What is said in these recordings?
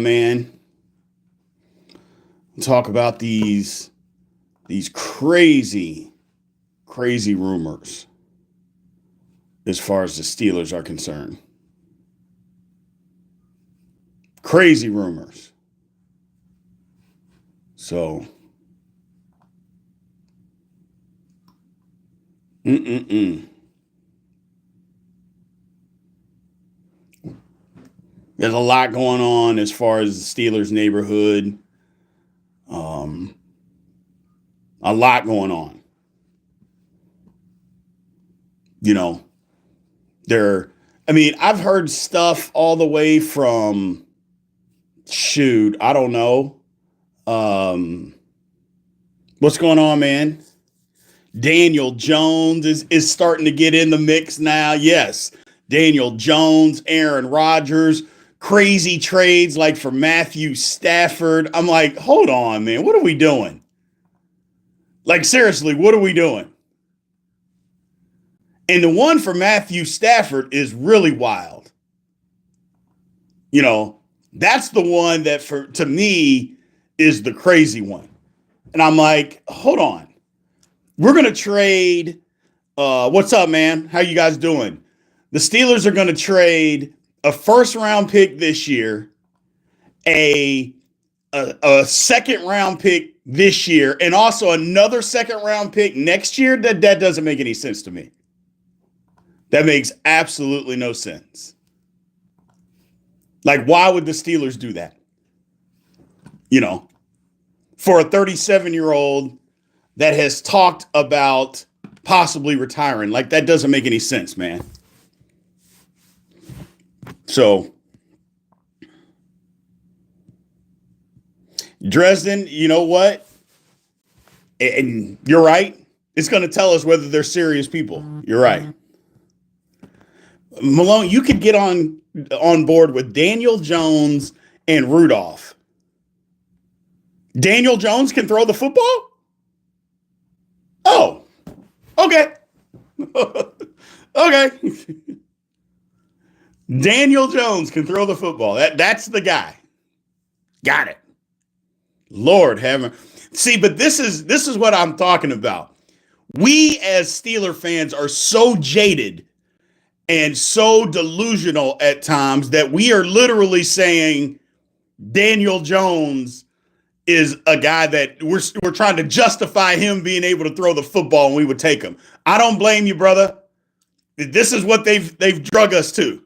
man. Talk about these crazy rumors as far as the Steelers are concerned. Crazy rumors. So, there's a lot going on as far as the Steelers neighborhood. A lot going on. I've heard stuff all the way from, I don't know. What's going on, man? Daniel Jones is starting to get in the mix now. Yes. Daniel Jones, Aaron Rodgers, crazy trades like for Matthew Stafford. I'm like, hold on, man. What are we doing? Like, seriously, what are we doing? And the one for Matthew Stafford is really wild. That's the one that to me is the crazy one. And I'm like, hold on. We're going to trade. What's up, man? How you guys doing? The Steelers are going to trade a first round pick this year, a second round pick this year, and also another second round pick next year. That doesn't make any sense to me. That makes absolutely no sense. Like, why would the Steelers do that? For a 37-year-old that has talked about possibly retiring. Like, that doesn't make any sense, man. So, Dresden, you know what? And you're right. It's going to tell us whether they're serious people. You're right. Malone, you could get on board with Daniel Jones and Rudolph. Daniel Jones can throw the football? Oh, okay. Okay. Daniel Jones can throw the football. That's the guy. Got it. Lord heaven. See, but this is what I'm talking about. We as Steeler fans are so jaded and so delusional at times that we are literally saying Daniel Jones is a guy that we're trying to justify him being able to throw the football and we would take him. I don't blame you, brother. This is what they've drug us to.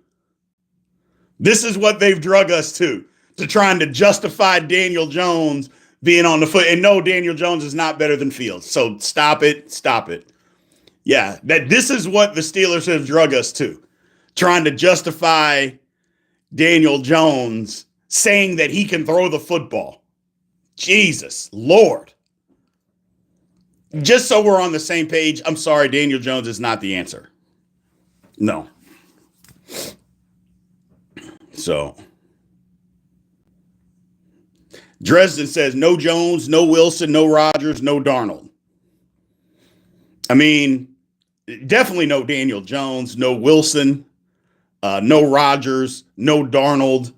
This is what they've drug us to trying to justify Daniel Jones being on the foot. And no, Daniel Jones is not better than Fields. So stop it. Yeah, this is what the Steelers have drug us to, trying to justify Daniel Jones saying that he can throw the football. Jesus, Lord. Just so we're on the same page, I'm sorry, Daniel Jones is not the answer. No. So, Dresden says no Jones, no Wilson, no Rodgers, no Darnold. Definitely no Daniel Jones, no Wilson, no Rodgers, no Darnold.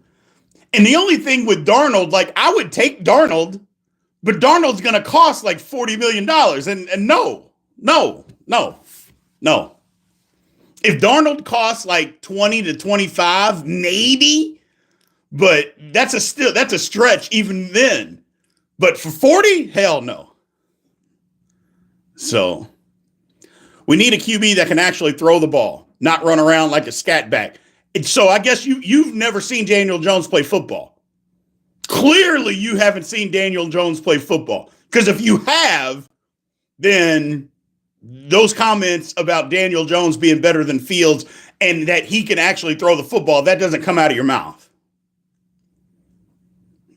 And the only thing with Darnold, like, I would take Darnold, but Darnold's going to cost like $40 million. And no. If Darnold costs like 20 to 25, maybe, but that's a stretch even then. But for 40, hell no. So we need a QB that can actually throw the ball, not run around like a scat back. So I guess you've never seen Daniel Jones play football. Clearly, you haven't seen Daniel Jones play football. Because if you have, then those comments about Daniel Jones being better than Fields and that he can actually throw the football, that doesn't come out of your mouth.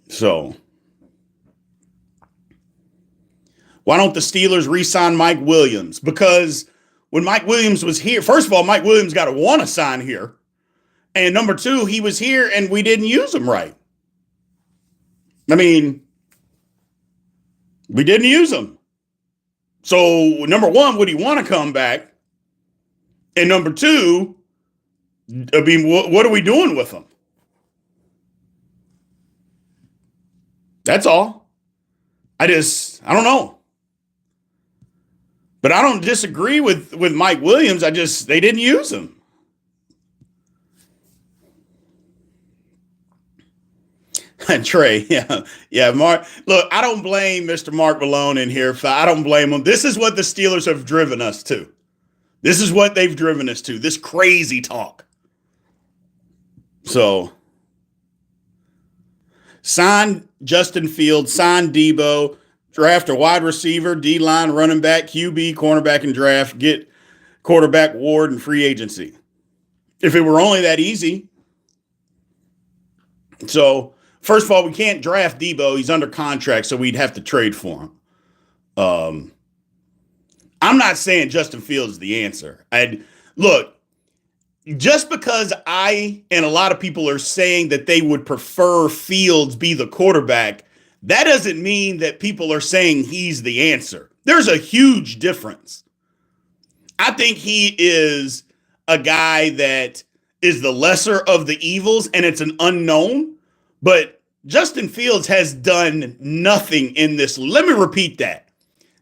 So, why don't the Steelers re-sign Mike Williams? Because when Mike Williams was here, first of all, Mike Williams got to want to sign here. And number two, he was here and we didn't use him right. We didn't use him. So, number one, would he want to come back? And number two, what are we doing with him? That's all. I don't know. But I don't disagree with Mike Williams. They didn't use him. Trey, yeah, Mark. Look, I don't blame Mr. Mark Malone in here. I don't blame him. This is what the Steelers have driven us to. This is what they've driven us to. This crazy talk. So, sign Justin Fields, sign Debo, draft a wide receiver, D-line, running back, QB, cornerback, and draft. Get quarterback Ward and free agency. If it were only that easy. So, first of all, we can't draft Debo. He's under contract, so we'd have to trade for him. I'm not saying Justin Fields is the answer. Look, just because I and a lot of people are saying that they would prefer Fields be the quarterback, that doesn't mean that people are saying he's the answer. There's a huge difference. I think he is a guy that is the lesser of the evils, and it's an unknown. But Justin Fields has done nothing in this. Let me repeat that.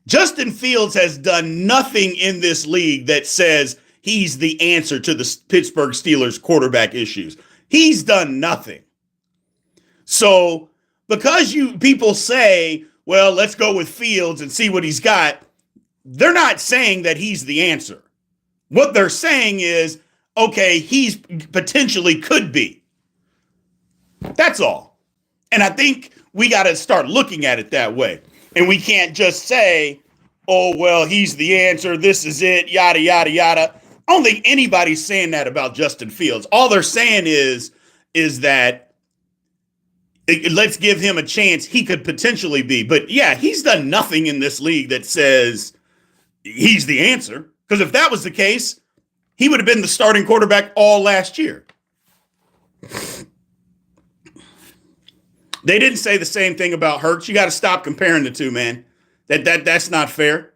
Justin Fields has done nothing in this league that says he's the answer to the Pittsburgh Steelers quarterback issues. He's done nothing. So because people say, well, let's go with Fields and see what he's got, they're not saying that he's the answer. What they're saying is, okay, he's potentially could be. That's all. And I think we got to start looking at it that way. And we can't just say, oh, well, he's the answer. This is it, yada, yada, yada. I don't think anybody's saying that about Justin Fields. All they're saying is that let's give him a chance. He could potentially be. But, yeah, he's done nothing in this league that says he's the answer. Because if that was the case, he would have been the starting quarterback all last year. They didn't say the same thing about Hurts. You got to stop comparing the two, man. That's not fair.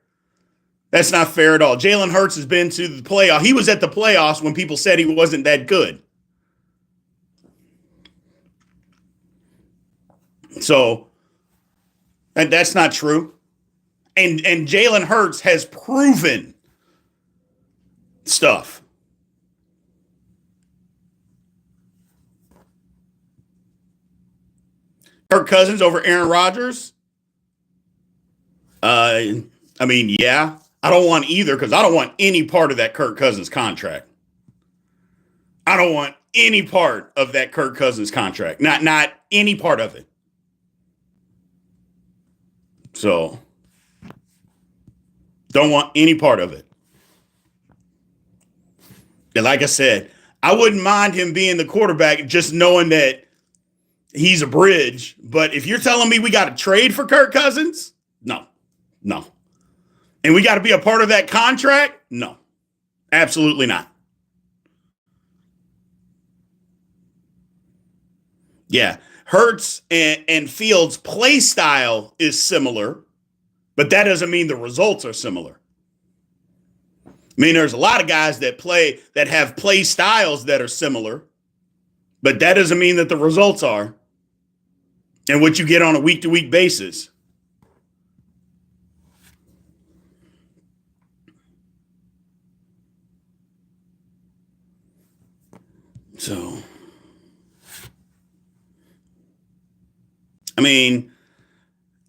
That's not fair at all. Jalen Hurts has been to the playoff. He was at the playoffs when people said he wasn't that good. So that's not true. And Jalen Hurts has proven stuff. Kirk Cousins over Aaron Rodgers? I mean, yeah. I don't want either because I don't want any part of that Kirk Cousins contract. I don't want any part of that Kirk Cousins contract. Not any part of it. So, don't want any part of it. And like I said, I wouldn't mind him being the quarterback just knowing that he's a bridge. But if you're telling me we got to trade for Kirk Cousins, no. And we got to be a part of that contract? No, absolutely not. Yeah, Hurts and Fields' play style is similar, but that doesn't mean the results are similar. I mean, there's a lot of guys that have play styles that are similar, but that doesn't mean that the results are and what you get on a week-to-week basis. So, I mean,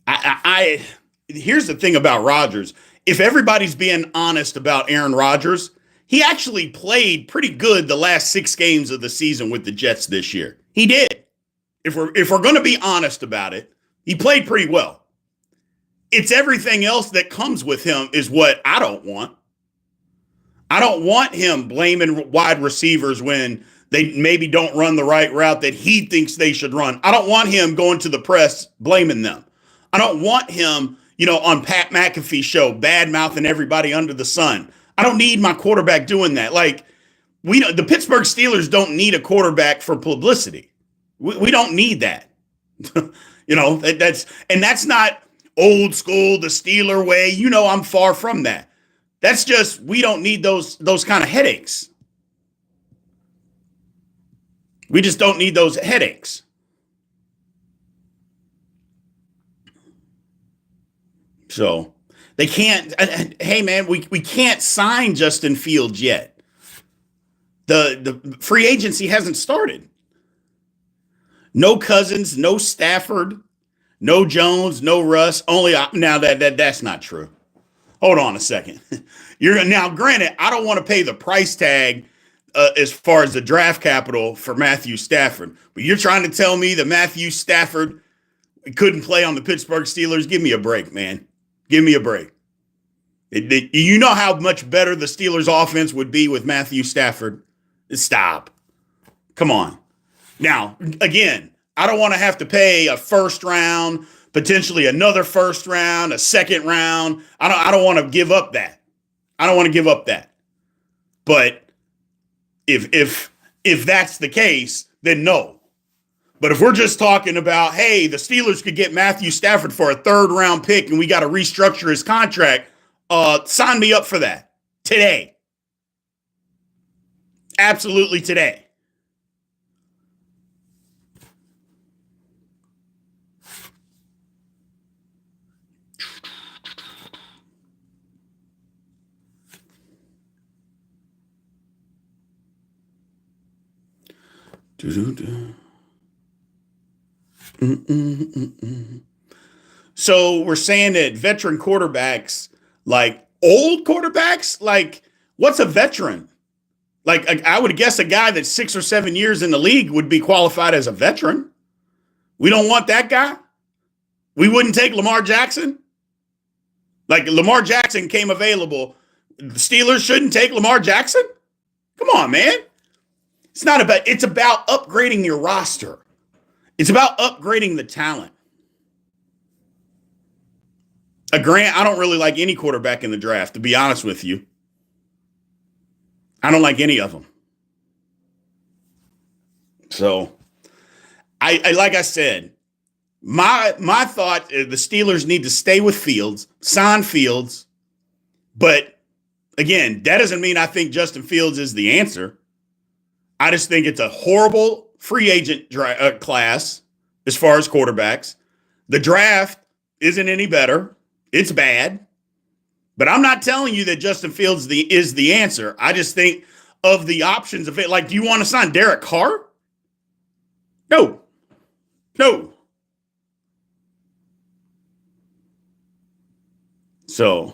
I here's the thing about Rodgers. If everybody's being honest about Aaron Rodgers, he actually played pretty good the last 6 games of the season with the Jets this year. He did. If we're going to be honest about it, he played pretty well. It's everything else that comes with him is what I don't want. I don't want him blaming wide receivers when they maybe don't run the right route that he thinks they should run. I don't want him going to the press blaming them. I don't want him, on Pat McAfee's show, bad-mouthing everybody under the sun. I don't need my quarterback doing that. Like, the Pittsburgh Steelers don't need a quarterback for publicity. We don't need that. That's not old school, the Steeler way. I'm far from that. That's just, we don't need those kind of headaches. We just don't need those headaches. So they can't. Hey, man, we can't sign Justin Fields yet. The free agency hasn't started. No Cousins, no Stafford, no Jones, no Russ. Only now that's not true. Hold on a second. You're now granted, I don't want to pay the price tag as far as the draft capital for Matthew Stafford, but you're trying to tell me that Matthew Stafford couldn't play on the Pittsburgh Steelers? Give me a break, man. Give me a break. You know how much better the Steelers' offense would be with Matthew Stafford? Stop. Come on. Now, again, I don't want to have to pay a first round, potentially another first round, a second round. I don't want to give up that. I don't want to give up that. But if that's the case, then no. But if we're just talking about, hey, the Steelers could get Matthew Stafford for a third round pick and we got to restructure his contract, sign me up for that today. Absolutely today. So we're saying that veteran quarterbacks, like old quarterbacks, like what's a veteran? Like I would guess a guy that's 6 or 7 years in the league would be qualified as a veteran. We don't want that guy. We wouldn't take Lamar Jackson. Like Lamar Jackson came available. The Steelers shouldn't take Lamar Jackson. Come on, man. It's about upgrading your roster. It's about upgrading the talent. Grant, I don't really like any quarterback in the draft, to be honest with you. I don't like any of them. So, I like I said, my thought is the Steelers need to stay with Fields, sign Fields, but again, that doesn't mean I think Justin Fields is the answer. I just think it's a horrible free agent class as far as quarterbacks. The draft isn't any better. It's bad. But I'm not telling you that Justin Fields is the answer. I just think of the options of it. Like, do you want to sign Derek Carr? No. No. So.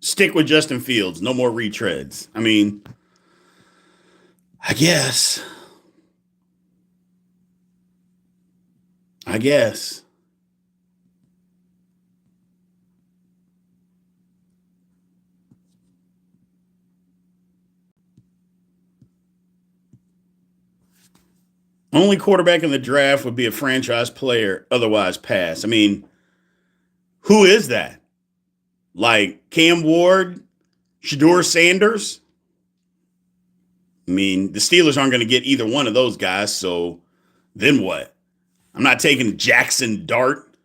Stick with Justin Fields. No more retreads. I mean, I guess. Only quarterback in the draft would be a franchise player, otherwise pass. I mean, who is that? Like Cam Ward, Shedeur Sanders? I mean, the Steelers aren't going to get either one of those guys, so then what? I'm not taking Jackson Dart.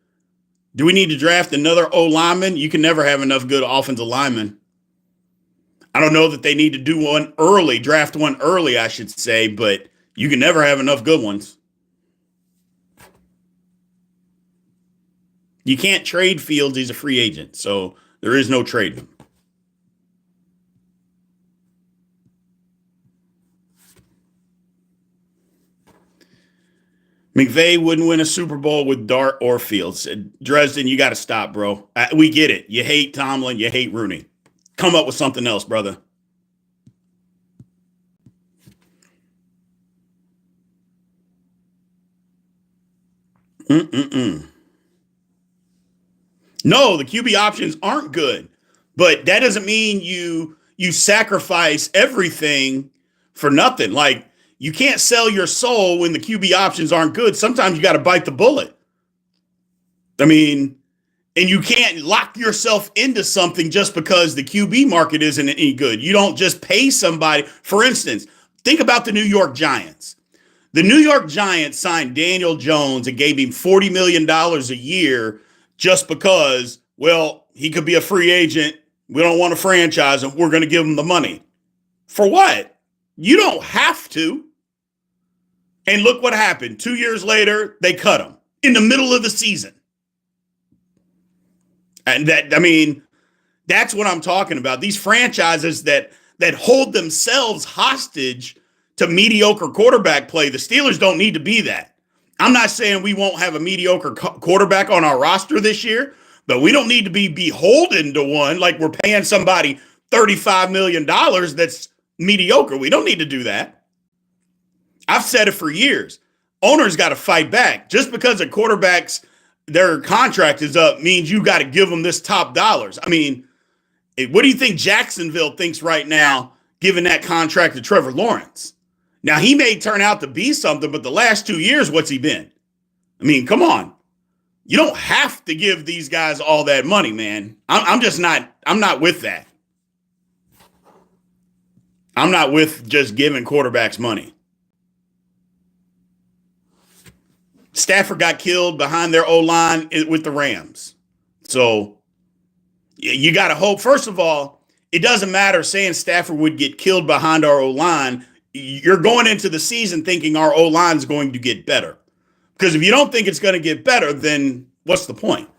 Do we need to draft another O lineman? You can never have enough good offensive linemen. I don't know that they need to do one early, draft one early, I should say, but you can never have enough good ones. You can't trade Fields. He's a free agent, so there is no trading. McVay wouldn't win a Super Bowl with Dart or Fields. Dresden, you got to stop, bro. We get it. You hate Tomlin. You hate Rooney. Come up with something else, brother. No, the QB options aren't good, but that doesn't mean you sacrifice everything for nothing. Like, you can't sell your soul when the QB options aren't good. Sometimes you got to bite the bullet. I mean, and you can't lock yourself into something just because the QB market isn't any good. You don't just pay somebody. For instance, think about the New York Giants. The New York Giants signed Daniel Jones and gave him $40 million a year just because, well, he could be a free agent. We don't want to franchise him. We're going to give him the money. For what? You don't have to. And look what happened. 2 years later, they cut him in the middle of the season. And that's what I'm talking about. These franchises that hold themselves hostage to mediocre quarterback play. The Steelers don't need to be that. I'm not saying we won't have a mediocre quarterback on our roster this year, but we don't need to be beholden to one like we're paying somebody $35 million that's mediocre. We don't need to do that. I've said it for years. Owners got to fight back. Just because a quarterback's their contract is up means you got to give them this top dollars. I mean, what do you think Jacksonville thinks right now, giving that contract to Trevor Lawrence? Now, he may turn out to be something, but the last 2 years, what's he been? I mean, come on. You don't have to give these guys all that money, man. I'm not with that. I'm not with just giving quarterbacks money. Stafford got killed behind their O-line with the Rams. So you got to hope. First of all, it doesn't matter saying Stafford would get killed behind our O-line. You're going into the season thinking our O-line is going to get better. Because if you don't think it's going to get better, then what's the point?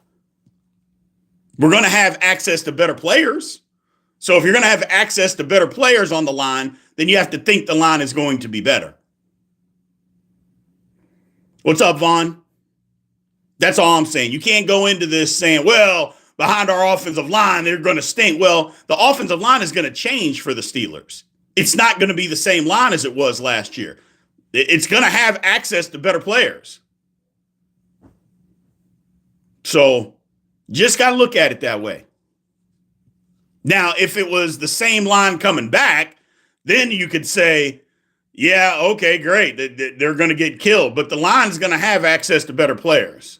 We're going to have access to better players. So if you're going to have access to better players on the line, then you have to think the line is going to be better. What's up, Vaughn? That's all I'm saying. You can't go into this saying, well, behind our offensive line, they're going to stink. Well, the offensive line is going to change for the Steelers. It's not going to be the same line as it was last year. It's going to have access to better players. So just got to look at it that way. Now, if it was the same line coming back, then you could say, yeah, okay, great. They're going to get killed, but the line's going to have access to better players.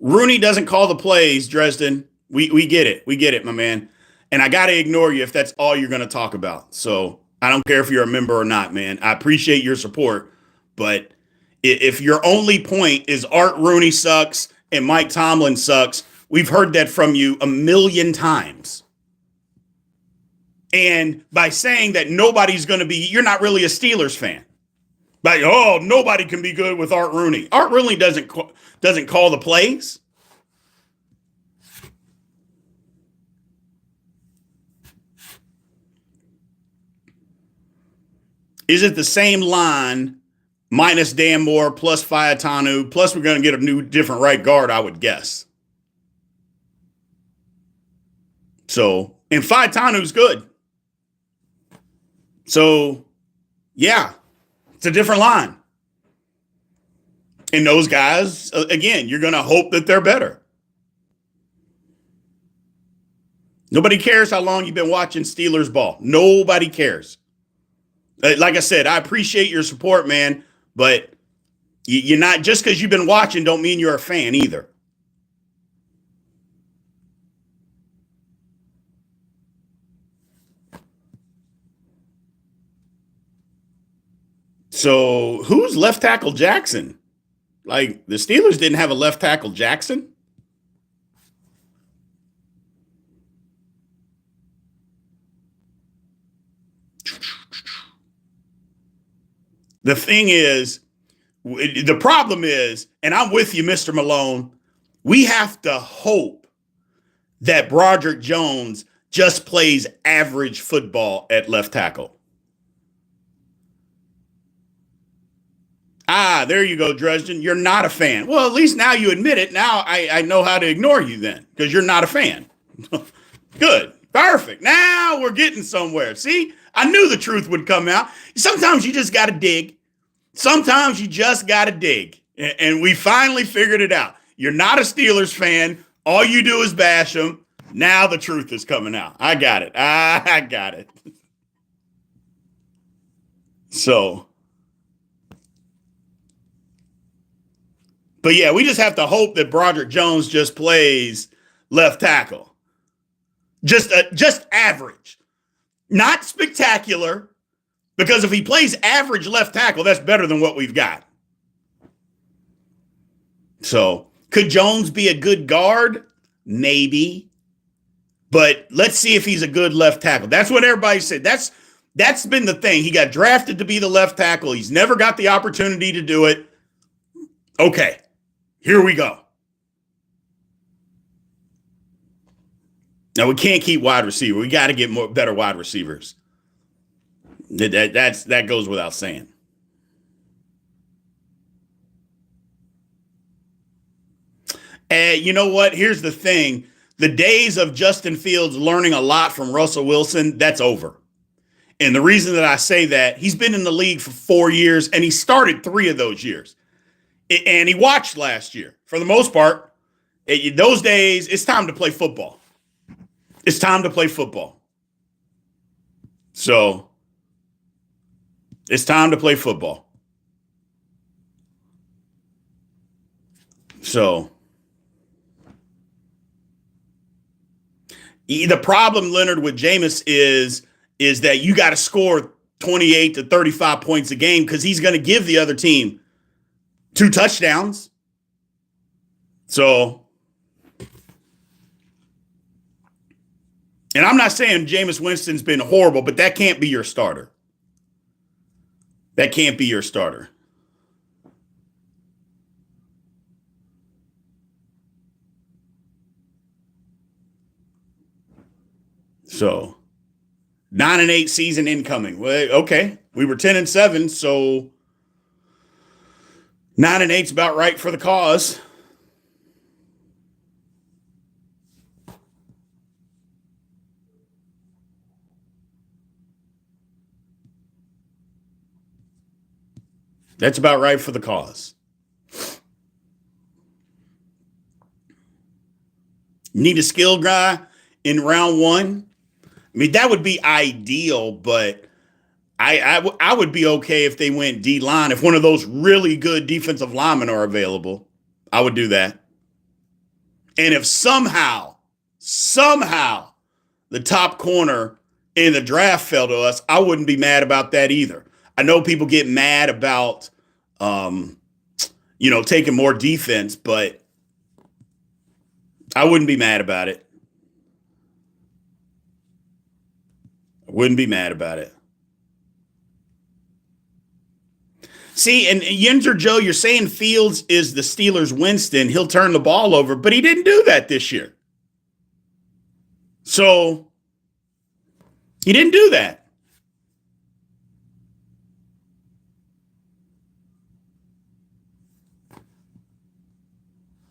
Rooney doesn't call the plays, Dresden. We get it. We get it, my man. And I got to ignore you if that's all you're going to talk about. So I don't care if you're a member or not, man. I appreciate your support. But if your only point is Art Rooney sucks and Mike Tomlin sucks, we've heard that from you a million times. And by saying that nobody's going to be, you're not really a Steelers fan. Like, oh, nobody can be good with Art Rooney. Art Rooney doesn't call the plays. Is it the same line minus Dan Moore plus Faetanu plus we're going to get a new different right guard, I would guess. So, and Faetanu's good. So, yeah, it's a different line. And those guys, again, you're going to hope that they're better. Nobody cares how long you've been watching Steelers ball. Nobody cares. Like I said, I appreciate your support, man, but you're not, just because you've been watching don't mean you're a fan either. So who's left tackle Jackson? Like, the Steelers didn't have a left tackle Jackson? The thing is, the problem is, and I'm with you, Mr. Malone, we have to hope that Broderick Jones just plays average football at left tackle. Ah, there you go, Dresden. You're not a fan. Well, at least now you admit it. Now I know how to ignore you then, because you're not a fan. Good. Perfect. Now we're getting somewhere. See, I knew the truth would come out. Sometimes you just got to dig. Sometimes you just got to dig. And we finally figured it out. You're not a Steelers fan. All you do is bash them. Now the truth is coming out. I got it. I got it. So, but yeah, we just have to hope that Broderick Jones just plays left tackle. Just average. Not spectacular, because if he plays average left tackle, that's better than what we've got. So, could Jones be a good guard? Maybe. But let's see if he's a good left tackle. That's what everybody said. That's been the thing. He got drafted to be the left tackle. He's never got the opportunity to do it. Okay, here we go. Now, we can't keep wide receiver. We got to get better wide receivers. That goes without saying. And you know what? Here's the thing. The days of Justin Fields learning a lot from Russell Wilson, that's over. And the reason that I say that, he's been in the league for 4 years, and he started 3 of those years. And he watched last year. For the most part, those days, it's time to play football. It's time to play football. So, it's time to play football. So, the problem, Leonard, with Jameis is that you got to score 28 to 35 points a game because he's going to give the other team 2 touchdowns. So, and I'm not saying Jameis Winston's been horrible, but that can't be your starter. That can't be your starter. So, 9-8 season incoming. Well, okay, we were 10-7, so 9-8's about right for the cause. That's about right for the cause. Need a skill guy in round 1. I mean, that would be ideal, but I would be okay if they went D-line. If one of those really good defensive linemen are available, I would do that. And if somehow, the top corner in the draft fell to us, I wouldn't be mad about that either. I know people get mad about, taking more defense, but I wouldn't be mad about it. Wouldn't be mad about it. See, and Yinzer Joe, you're saying Fields is the Steelers' Winston. He'll turn the ball over, but he didn't do that this year. So, he didn't do that.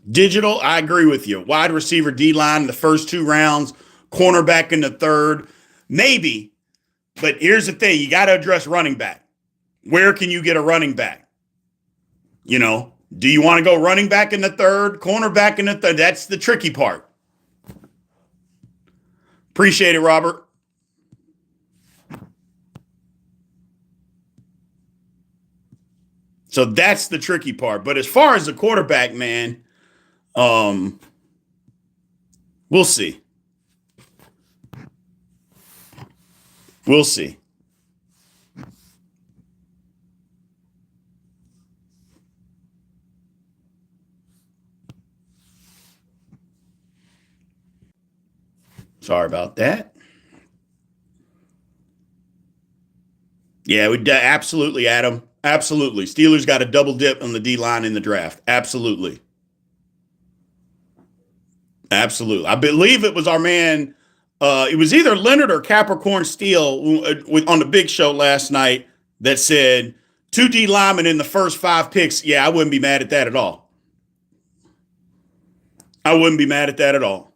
Digital, I agree with you. Wide receiver, D-line in the first 2 rounds, cornerback in the 3rd. Maybe. But here's the thing. You got to address running back. Where can you get a running back? Do you want to go running back in the 3rd, cornerback in the 3rd? That's the tricky part. Appreciate it, Robert. So that's the tricky part. But as far as the quarterback, man, we'll see. We'll see. Sorry about that. Yeah, we absolutely, Adam. Absolutely. Steelers got a double dip on the D-line in the draft. Absolutely. Absolutely. I believe it was our man. It was either Leonard or Capricorn Steel on the Big Show last night that said 2 D linemen in the first 5 picks. Yeah, I wouldn't be mad at that at all. I wouldn't be mad at that at all.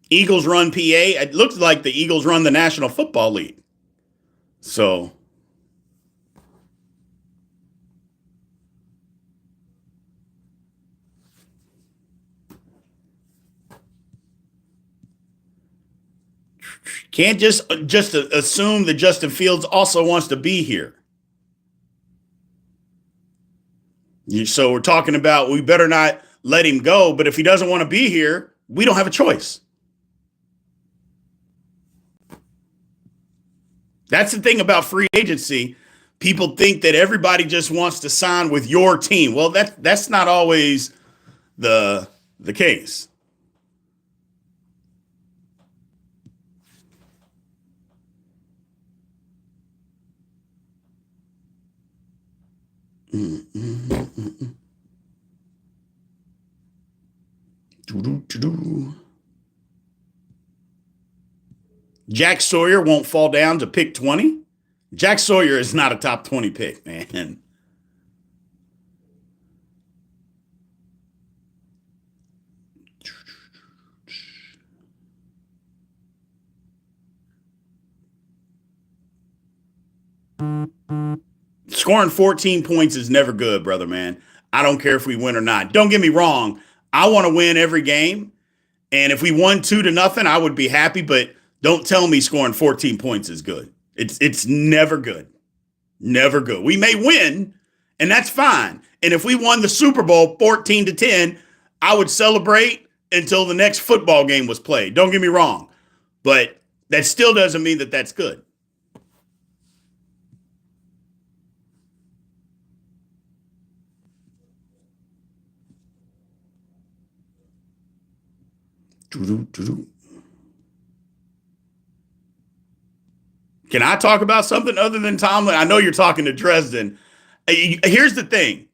Eagles run PA. It looks like the Eagles run the National Football League. So, can't just assume that Justin Fields also wants to be here. So we're talking about we better not let him go, but if he doesn't want to be here, we don't have a choice. That's the thing about free agency. People think that everybody just wants to sign with your team. Well, that's not always the case. Jack Sawyer won't fall down to pick 20. Jack Sawyer is not a top 20 pick, man. Scoring 14 points is never good, brother, man. I don't care if we win or not. Don't get me wrong. I want to win every game. And if we won 2-0, I would be happy, but don't tell me scoring 14 points is good. It's never good. Never good. We may win, and that's fine. And if we won the Super Bowl 14-10, I would celebrate until the next football game was played. Don't get me wrong. But that still doesn't mean that that's good. Can I talk about something other than Tomlin? I know you're talking to Dresden. Here's the thing.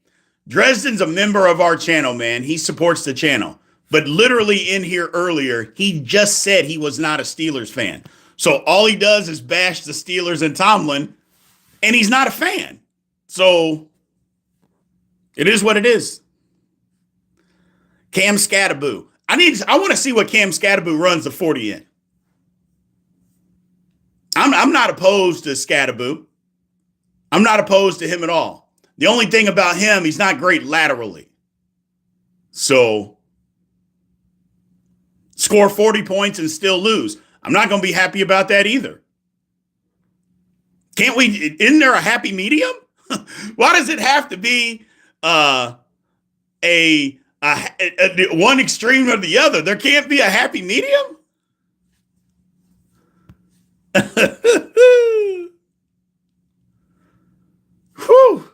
Dresden's a member of our channel, man. He supports the channel. But literally in here earlier, he just said he was not a Steelers fan. So all he does is bash the Steelers and Tomlin, and he's not a fan. So it is what it is. Cam Scattaboo. I want to see what Cam Scattaboo runs the 40 in. I'm not opposed to Scattaboo. I'm not opposed to him at all. The only thing about him, he's not great laterally. So score 40 points and still lose. I'm not going to be happy about that either. Can't we? Isn't there a happy medium? Why does it have to be a one extreme or the other? There can't be a happy medium? Whew.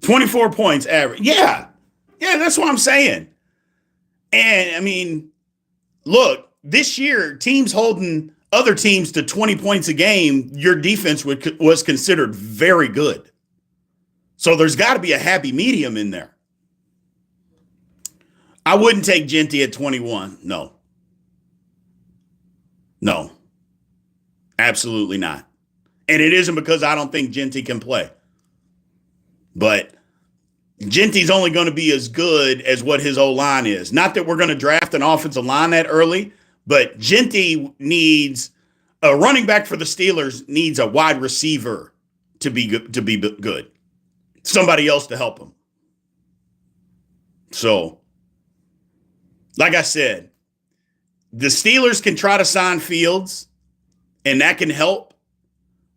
$24 points average. Yeah, that's what I'm saying. And I mean, look, this year, teams holding other teams to 20 points a game, your defense was considered very good. So there's got to be a happy medium in there. I wouldn't take Genty at 21. No, absolutely not. And it isn't because I don't think Genty can play. But Genty's only going to be as good as what his O-line is. Not that we're going to draft an offensive line that early, but Genty needs a running back for the Steelers needs a wide receiver to be good. Somebody else to help him. So, like I said, the Steelers can try to sign Fields, and that can help.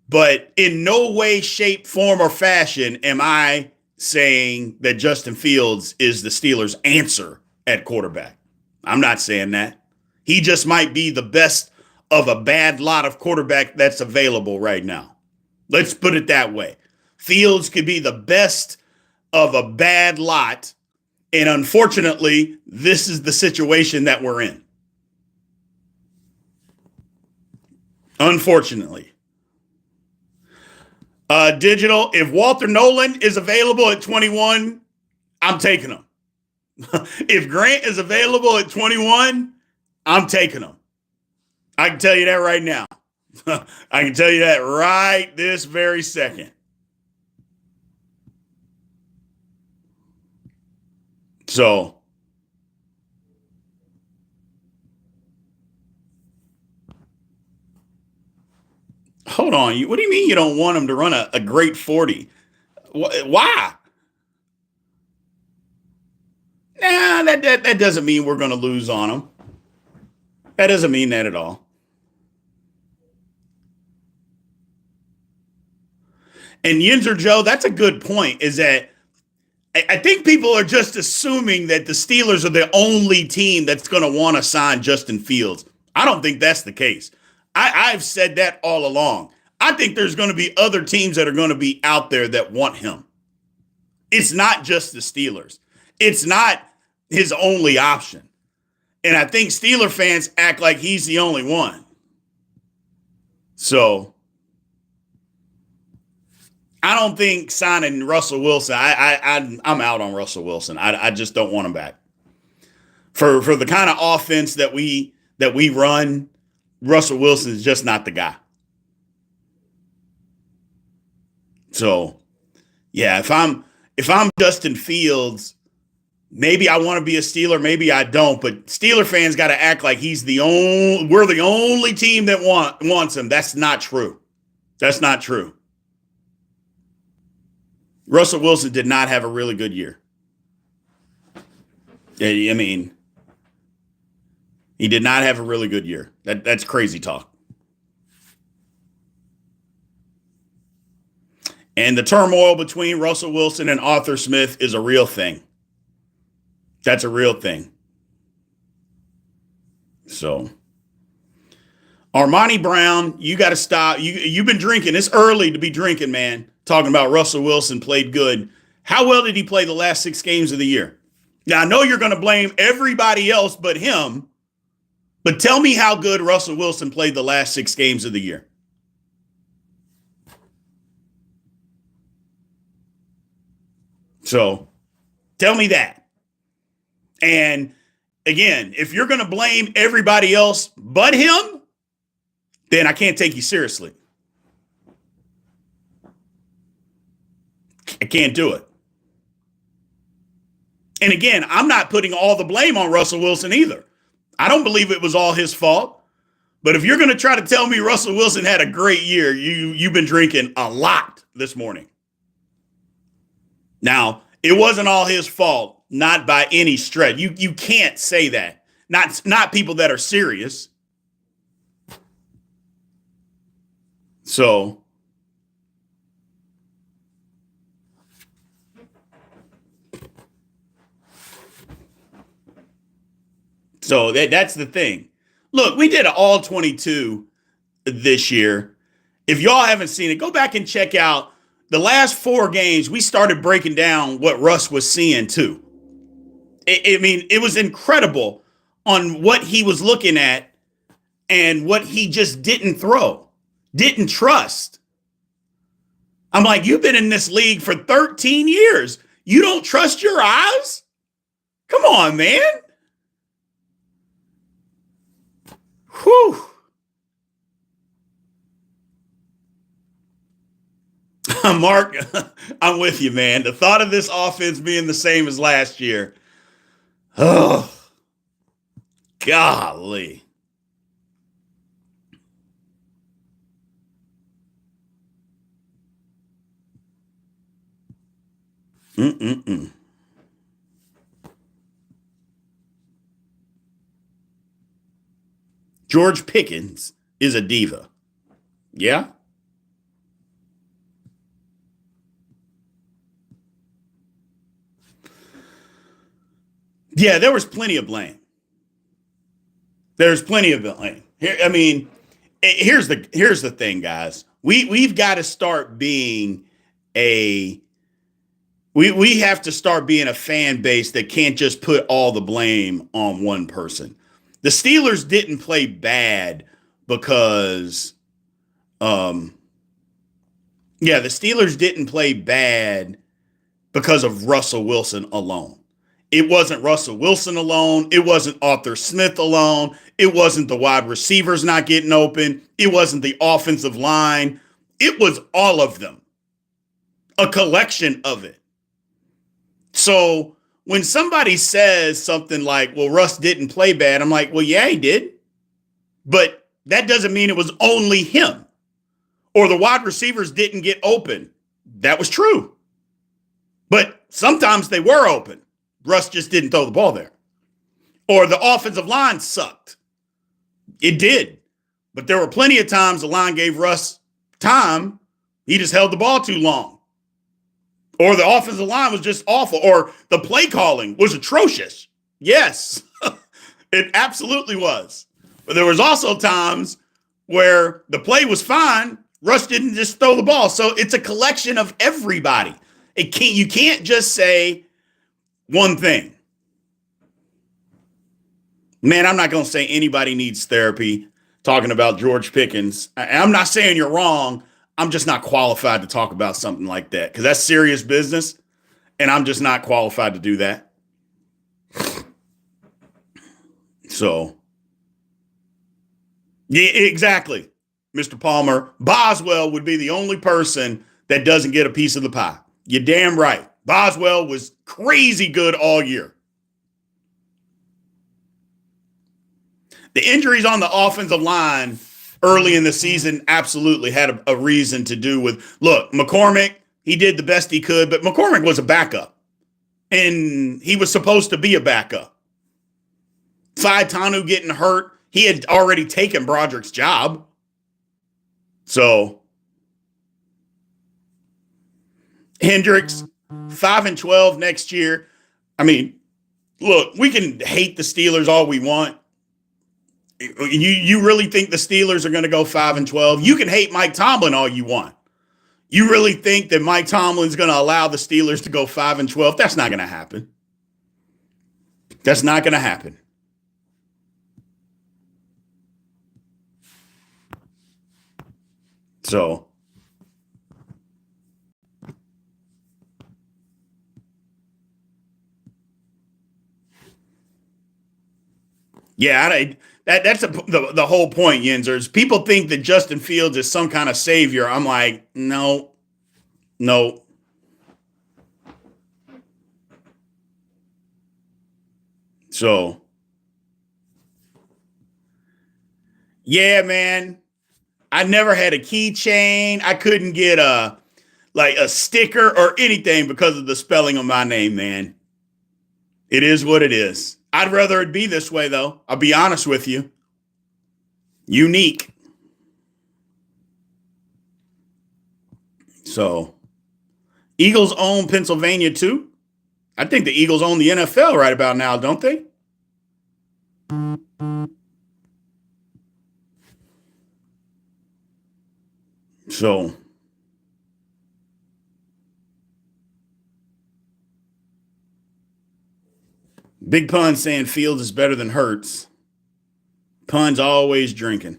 But in no way, shape, form, or fashion am I saying that Justin Fields is the Steelers' answer at quarterback. I'm not saying that. He just might be the best of a bad lot of quarterback that's available right now. Let's put it that way. Fields could be the best of a bad lot, and unfortunately, this is the situation that we're in. Unfortunately. Digital, if Walter Nolan is available at 21, I'm taking him. If Grant is available at 21, I'm taking him. I can tell you that right now. I can tell you that right this very second. So, hold on. What do you mean you don't want him to run a great 40? Why? Nah, that doesn't mean we're going to lose on him. That doesn't mean that at all. And Yinzer Joe, that's a good point, is that I think people are just assuming that the Steelers are the only team that's going to want to sign Justin Fields. I don't think that's the case. I've said that all along. I think there's going to be other teams that are going to be out there that want him. It's not just the Steelers. It's not his only option. And I think Steeler fans act like he's the only one. So I don't think signing Russell Wilson. I'm out on Russell Wilson. I just don't want him back. For the kind of offense that we run, Russell Wilson is just not the guy. So, yeah, if I'm Justin Fields, maybe I want to be a Steeler, maybe I don't. But Steeler fans got to act like we're the only team that wants him. That's not true. That's not true. Russell Wilson did not have a really good year. I mean, he did not have a really good year. That's crazy talk. And the turmoil between Russell Wilson and Arthur Smith is a real thing. That's a real thing. So, Armani Brown, you got to stop. You've been drinking. It's early to be drinking, man. Talking about Russell Wilson played good. How well did he play the last 6 games of the year? Now, I know you're going to blame everybody else but him, but tell me how good Russell Wilson played the last 6 games of the year. So, tell me that. And again, if you're going to blame everybody else but him, then I can't take you seriously. I can't do it. And again, I'm not putting all the blame on Russell Wilson either. I don't believe it was all his fault. But if you're going to try to tell me Russell Wilson had a great year, you've been drinking a lot this morning. Now, it wasn't all his fault, not by any stretch. You can't say that. Not people that are serious. So that's the thing. Look, we did an all 22 this year. If y'all haven't seen it, go back and check out the last 4 games. We started breaking down what Russ was seeing too. I mean, it was incredible on what he was looking at and what he just didn't throw, didn't trust. I'm like, you've been in this league for 13 years. You don't trust your eyes? Come on, man. Whew. Mark, I'm with you, man. The thought of this offense being the same as last year. Oh, golly. Mm-mm-mm. George Pickens is a diva. Yeah? Yeah, there was plenty of blame. There's plenty of blame. I mean, here's the thing, guys. We've got to start being we have to start being a fan base that can't just put all the blame on one person. The Steelers didn't play bad because the Steelers didn't play bad because of Russell Wilson alone. It wasn't Russell Wilson alone. It wasn't Arthur Smith alone. It wasn't the wide receivers not getting open. It wasn't the offensive line. It was all of them. A collection of it. So when somebody says something like, well, Russ didn't play bad, I'm like, well, yeah, he did. But that doesn't mean it was only him. Or the wide receivers didn't get open. That was true. But sometimes they were open. Russ just didn't throw the ball there. Or the offensive line sucked. It did. But there were plenty of times the line gave Russ time. He just held the ball too long. Or the offensive line was just awful. Or the play calling was atrocious. Yes, it absolutely was. But there was also times where the play was fine. Russ didn't just throw the ball. So it's a collection of everybody. You can't just say one thing. Man, I'm not going to say anybody needs therapy talking about George Pickens. I'm not saying you're wrong. I'm just not qualified to talk about something like that because that's serious business, and I'm just not qualified to do that. So, yeah, exactly, Mr. Palmer. Boswell would be the only person that doesn't get a piece of the pie. You're damn right. Boswell was crazy good all year. The injuries on the offensive line early in the season absolutely had a reason to do with, look, McCormick, he did the best he could, but McCormick was a backup. And he was supposed to be a backup. Faitanu getting hurt, he had already taken Broderick's job. So, Hendricks, 5-12 next year. I mean, look, we can hate the Steelers all we want. You really think the Steelers are going to go 5-12? You can hate Mike Tomlin all you want. You really think that Mike Tomlin's going to allow the Steelers to go 5-12? That's not going to happen. That's not going to happen. So, yeah, that's the whole point, Yinzers. People think that Justin Fields is some kind of savior. I'm like, no. So, yeah, man. I never had a keychain. I couldn't get a sticker or anything because of the spelling of my name, man. It is what it is. I'd rather it be this way, though. I'll be honest with you. Unique. So, Eagles own Pennsylvania, too. I think the Eagles own the NFL right about now, don't they? So, Big Pun saying Fields is better than Hurts. Pun's always drinking.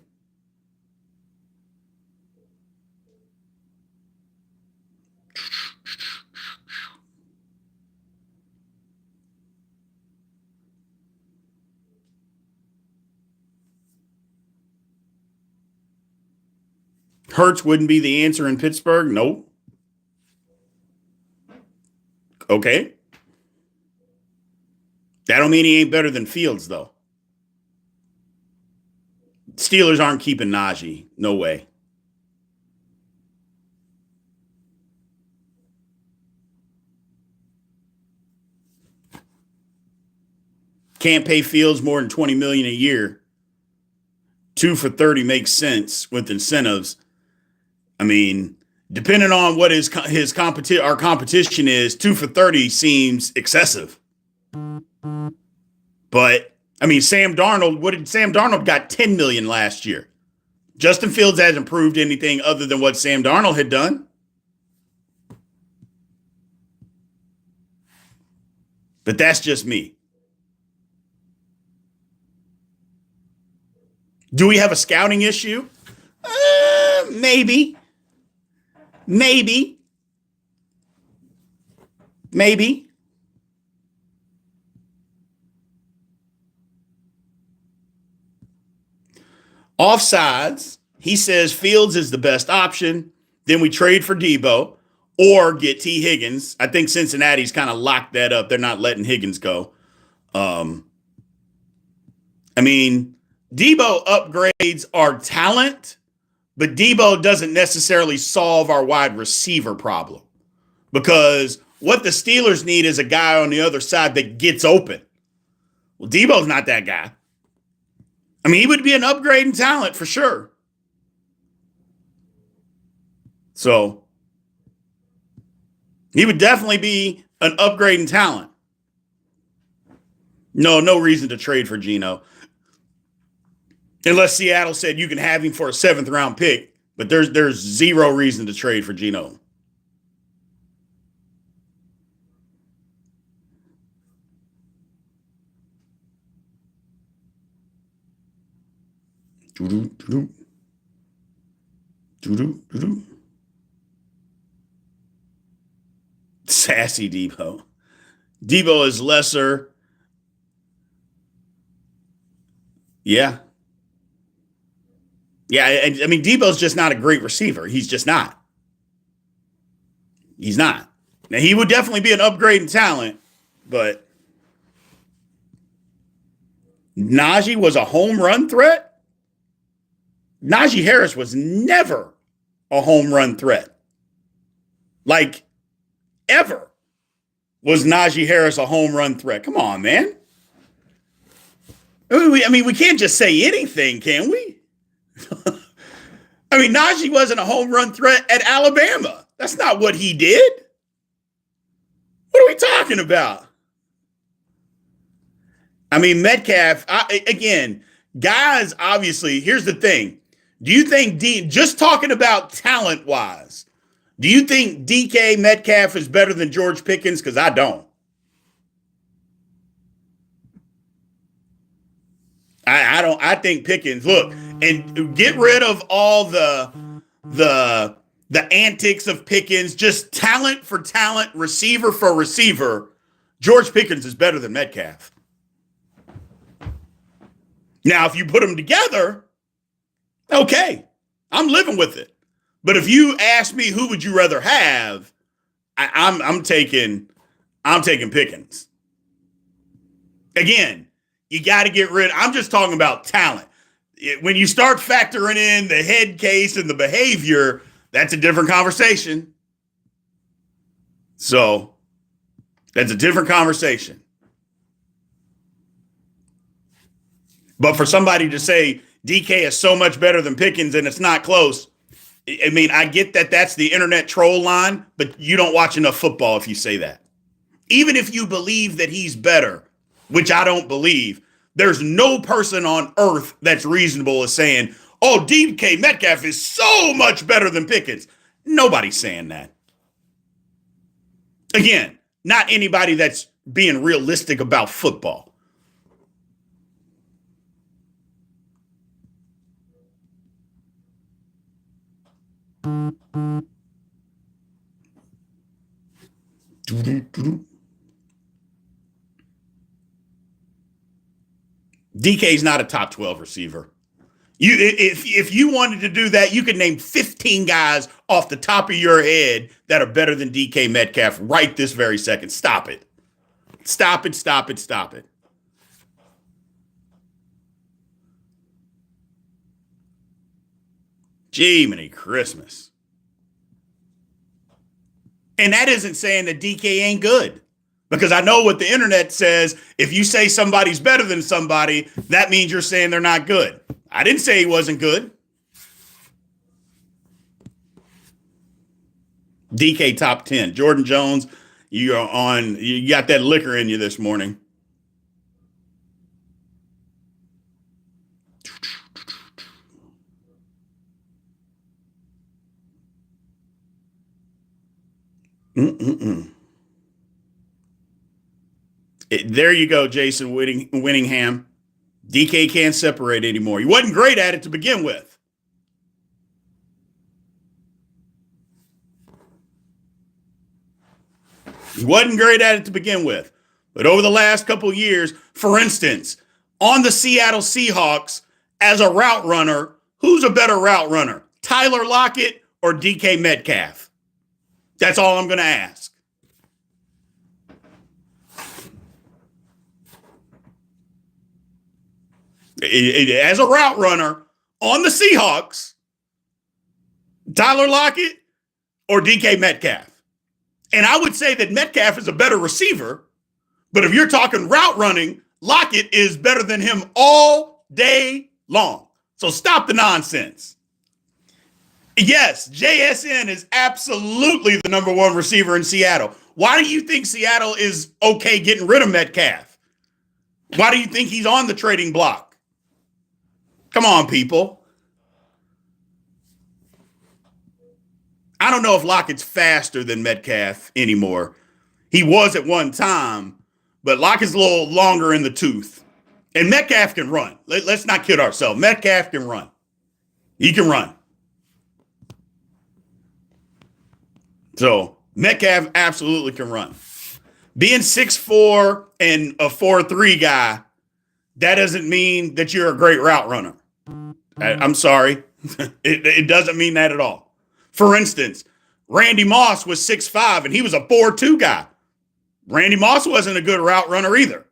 Hurts wouldn't be the answer in Pittsburgh? Nope. Okay. That don't mean he ain't better than Fields, though. Steelers aren't keeping Najee. No way. Can't pay Fields more than $20 million a year. 2 for $30 makes sense with incentives. I mean, depending on what our competition is, 2 for $30 seems excessive. But I mean, Sam Darnold got $10 million last year. Justin Fields hasn't proved anything other than what Sam Darnold had done. But that's just me. Do we have a scouting issue? Maybe. Offsides, he says Fields is the best option. Then we trade for Debo or get T. Higgins. I think Cincinnati's kind of locked that up. They're not letting Higgins go. I mean, Debo upgrades our talent, but Debo doesn't necessarily solve our wide receiver problem because what the Steelers need is a guy on the other side that gets open. Well, Debo's not that guy. I mean, he would be an upgrade in talent for sure. So he would definitely be an upgrade in talent. No reason to trade for Geno. Unless Seattle said you can have him for a 7th-round pick, but there's zero reason to trade for Geno. Sassy Debo. Debo is lesser. Yeah. Yeah, I mean, Debo's just not a great receiver. He's just not. He's not. Now, he would definitely be an upgrade in talent, but Najee was a home run threat? Najee Harris was never a home run threat. Like, ever was Najee Harris a home run threat. Come on, man. I mean, we can't just say anything, can we? I mean, Najee wasn't a home run threat at Alabama. That's not what he did. What are we talking about? I mean, Metcalf, again, guys, obviously, here's the thing. Do you think, just talking about talent-wise, do you think DK Metcalf is better than George Pickens? Because I don't. I don't. I think Pickens. Look, and get rid of all the antics of Pickens. Just talent for talent, receiver for receiver. George Pickens is better than Metcalf. Now, if you put them together, okay, I'm living with it. But if you ask me who would you rather have, I'm taking Pickens. Again, you got to get rid. I'm just talking about talent. When you start factoring in the head case and the behavior, that's a different conversation. So that's a different conversation. But for somebody to say DK is so much better than Pickens and it's not close, I mean, I get that that's the internet troll line, but you don't watch enough football if you say that. Even if you believe that he's better, which I don't believe, there's no person on earth that's reasonable as saying, oh, DK Metcalf is so much better than Pickens. Nobody's saying that. Again, not anybody that's being realistic about football. DK's not a top 12 receiver. If you wanted to do that, you could name 15 guys off the top of your head that are better than DK Metcalf right this very second. Stop it. Stop it, stop it, stop it. Jiminy Christmas. And that isn't saying that DK ain't good. Because I know what the internet says. If you say somebody's better than somebody, that means you're saying they're not good. I didn't say he wasn't good. DK top 10. Jordan Jones, you got that liquor in you this morning. There you go, Jason Winningham. DK can't separate anymore. He wasn't great at it to begin with. He wasn't great at it to begin with. But over the last couple of years, for instance, on the Seattle Seahawks, as a route runner, who's a better route runner? Tyler Lockett or DK Metcalf? That's all I'm going to ask. As a route runner on the Seahawks, Tyler Lockett or DK Metcalf? And I would say that Metcalf is a better receiver, but if you're talking route running, Lockett is better than him all day long. So stop the nonsense. Yes, JSN is absolutely the number one receiver in Seattle. Why do you think Seattle is okay getting rid of Metcalf? Why do you think he's on the trading block? Come on, people. I don't know if Lockett's faster than Metcalf anymore. He was at one time, but Lockett's a little longer in the tooth. And Metcalf can run. Let's not kid ourselves. Metcalf can run. He can run. So Metcalf absolutely can run. Being 6'4" and a 4'3" guy, that doesn't mean that you're a great route runner. I'm sorry. It doesn't mean that at all. For instance, Randy Moss was 6'5" and he was a 4'2" guy. Randy Moss wasn't a good route runner either.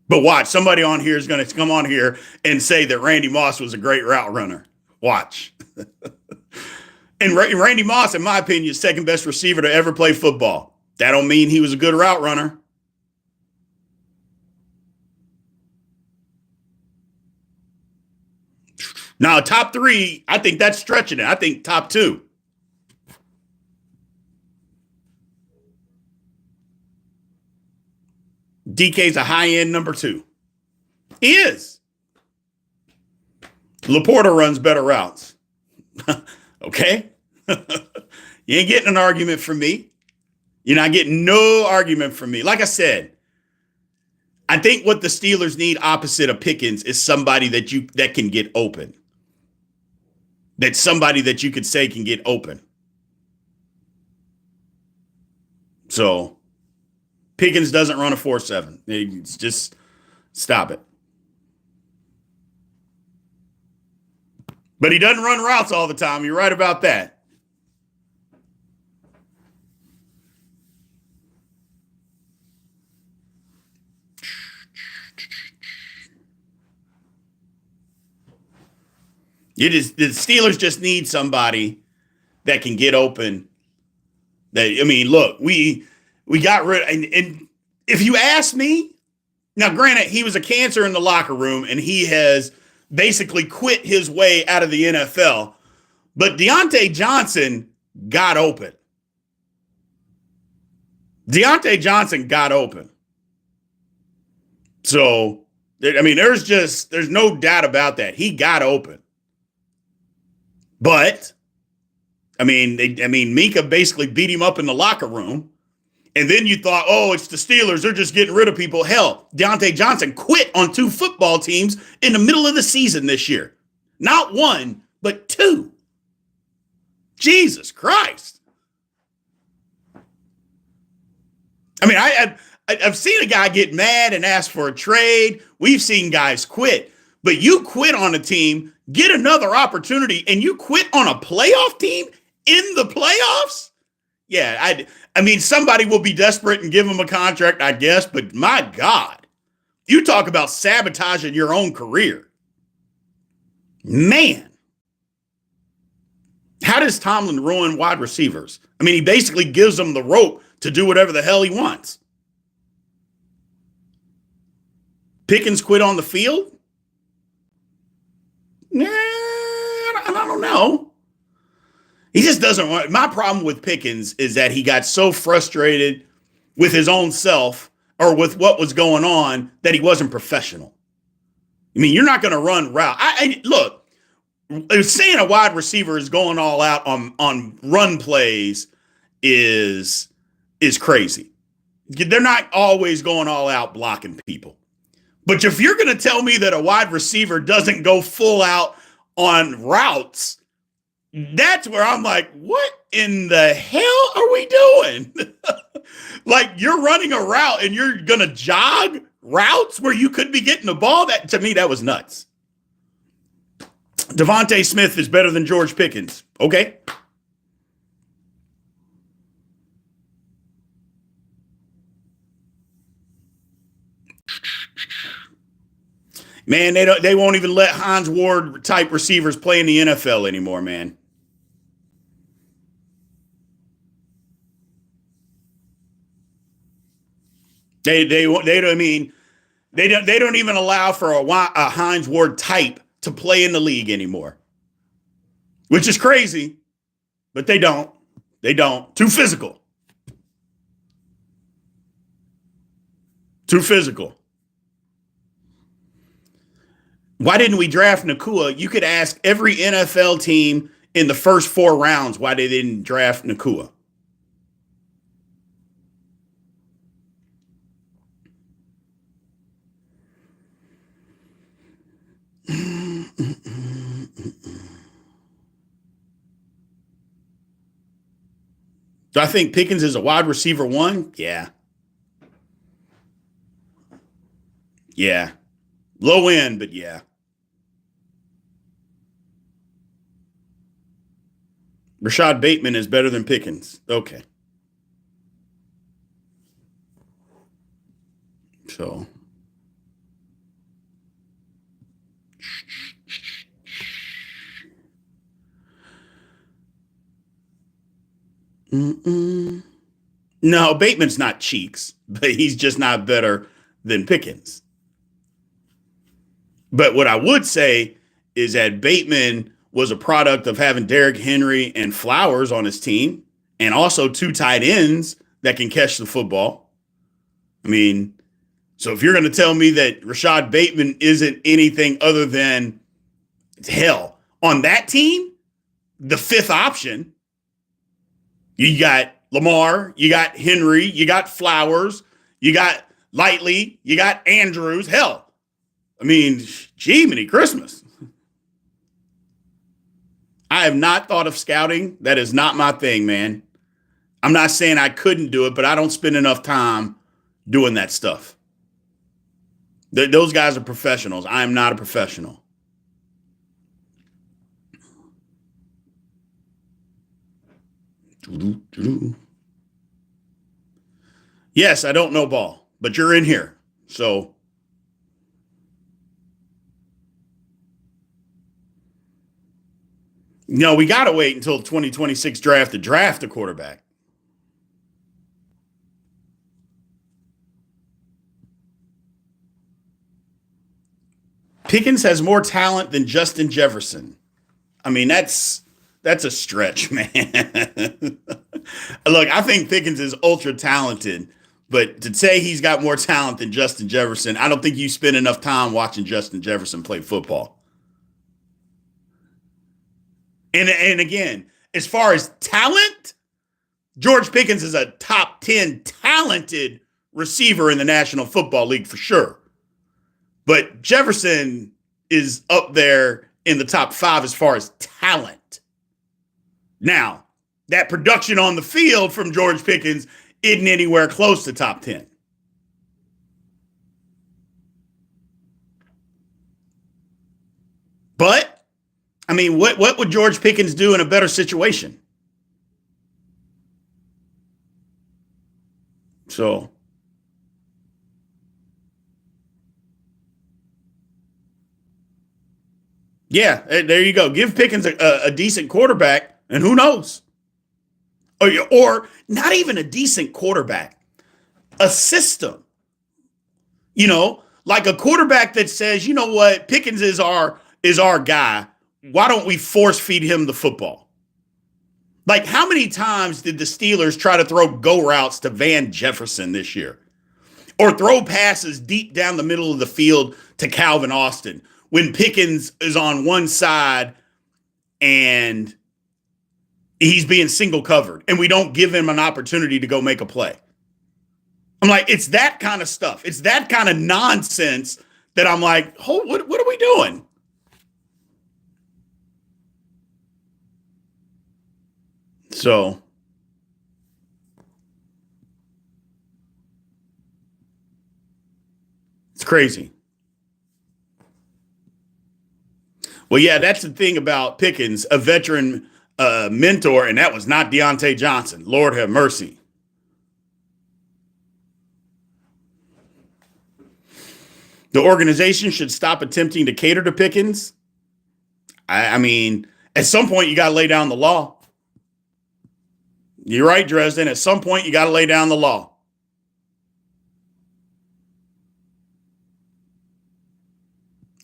But watch, somebody on here is going to come on here and say that Randy Moss was a great route runner. Watch. And Randy Moss, in my opinion, is second best receiver to ever play football. That don't mean he was a good route runner. Now, top three, I think that's stretching it. I think top two. DK's a high-end number two. He is. Laporta runs better routes. Okay? You ain't getting an argument from me. You're not getting no argument from me. Like I said, I think what the Steelers need opposite of Pickens is somebody that can get open. That's somebody that you could say can get open. So Pickens doesn't run a 4.7. It's just stop it. But he doesn't run routes all the time. You're right about that. The Steelers just need somebody that can get open. Look, we got rid of, and if you ask me, now granted, he was a cancer in the locker room and he has basically quit his way out of the NFL, but Deontay Johnson got open. Deontay Johnson got open. So, there's no doubt about that. He got open. But, Minka basically beat him up in the locker room. And then you thought, oh, it's the Steelers. They're just getting rid of people. Hell, Deontay Johnson quit on 2 football teams in the middle of the season this year. Not 1, but 2. Jesus Christ. I've seen a guy get mad and ask for a trade. We've seen guys quit. But you quit on a team, get another opportunity, and you quit on a playoff team in the playoffs? Yeah, somebody will be desperate and give him a contract, I guess, but my God, you talk about sabotaging your own career. Man, how does Tomlin ruin wide receivers? He basically gives them the rope to do whatever the hell he wants. Pickens quit on the field? Nah, I don't know. He just doesn't want. My problem with Pickens is that he got so frustrated with his own self or with what was going on that he wasn't professional. You're not going to run route. Look, saying a wide receiver is going all out on run plays is crazy. They're not always going all out blocking people. But if you're going to tell me that a wide receiver doesn't go full out on routes, that's where I'm like, what in the hell are we doing? Like, you're running a route and you're going to jog routes where you could be getting the ball? That, to me, that was nuts. Devontae Smith is better than George Pickens. Okay. Man, they won't even let Hines Ward type receivers play in the NFL anymore, man. They don't mean they don't even allow for a Hines Ward type to play in the league anymore, which is crazy, but they don't. They don't. Too physical. Too physical. Why didn't we draft Nakua? You could ask every NFL team in the first 4 rounds why they didn't draft Nakua. Do I think Pickens is a wide receiver 1? Yeah. Yeah. Low end, but yeah. Rashad Bateman is better than Pickens. Okay. So. Mm-mm. No, Bateman's not cheeks, but he's just not better than Pickens. But what I would say is that Bateman was a product of having Derrick Henry and Flowers on his team, and also 2 tight ends that can catch the football. I mean, so if you're going to tell me that Rashad Bateman isn't anything other than, hell, on that team, the 5th option, you got Lamar, you got Henry, you got Flowers, you got Lightly, you got Andrews. Hell, I mean, gee, many Christmas. I have not thought of scouting. That is not my thing, man. I'm not saying I couldn't do it, but I don't spend enough time doing that stuff. Those guys are professionals. I am not a professional. Yes, I don't know ball, but you're in here. So no, we got to wait until 2026 draft to draft a quarterback. Pickens has more talent than Justin Jefferson. I mean, that's a stretch, man. Look, I think Pickens is ultra talented, but to say he's got more talent than Justin Jefferson, I don't think you spend enough time watching Justin Jefferson play football. And again, as far as talent, George Pickens is a top 10 talented receiver in the National Football League for sure. But Jefferson is up there in the top 5 as far as talent. Now, that production on the field from George Pickens isn't anywhere close to top 10. But, I mean, what would George Pickens do in a better situation? So, yeah, there you go. Give Pickens a decent quarterback, and who knows? Or not even a decent quarterback, a system. You know, like a quarterback that says, you know what, Pickens is our guy. Why don't we force feed him the football? Like, how many times did the Steelers try to throw go routes to Van Jefferson this year? Or throw passes deep down the middle of the field to Calvin Austin when Pickens is on one side and he's being single covered and we don't give him an opportunity to go make a play? I'm like, it's that kind of stuff. It's that kind of nonsense that I'm like, oh, what are we doing? So, it's crazy. Well, yeah, that's the thing about Pickens, a veteran mentor, and that was not Deontay Johnson. Lord have mercy. The organization should stop attempting to cater to Pickens. I mean, at some point, you got to lay down the law. You're right, Dresden. At some point, you got to lay down the law.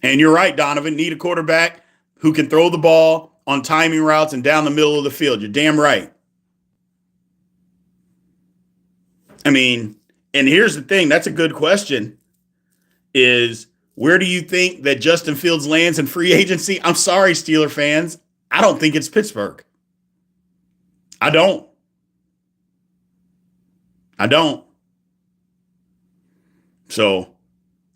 And you're right, Donovan. Need a quarterback who can throw the ball on timing routes and down the middle of the field. You're damn right. I mean, and here's the thing. That's a good question. Is where do you think that Justin Fields lands in free agency? I'm sorry, Steeler fans. I don't think it's Pittsburgh. I don't. I don't. So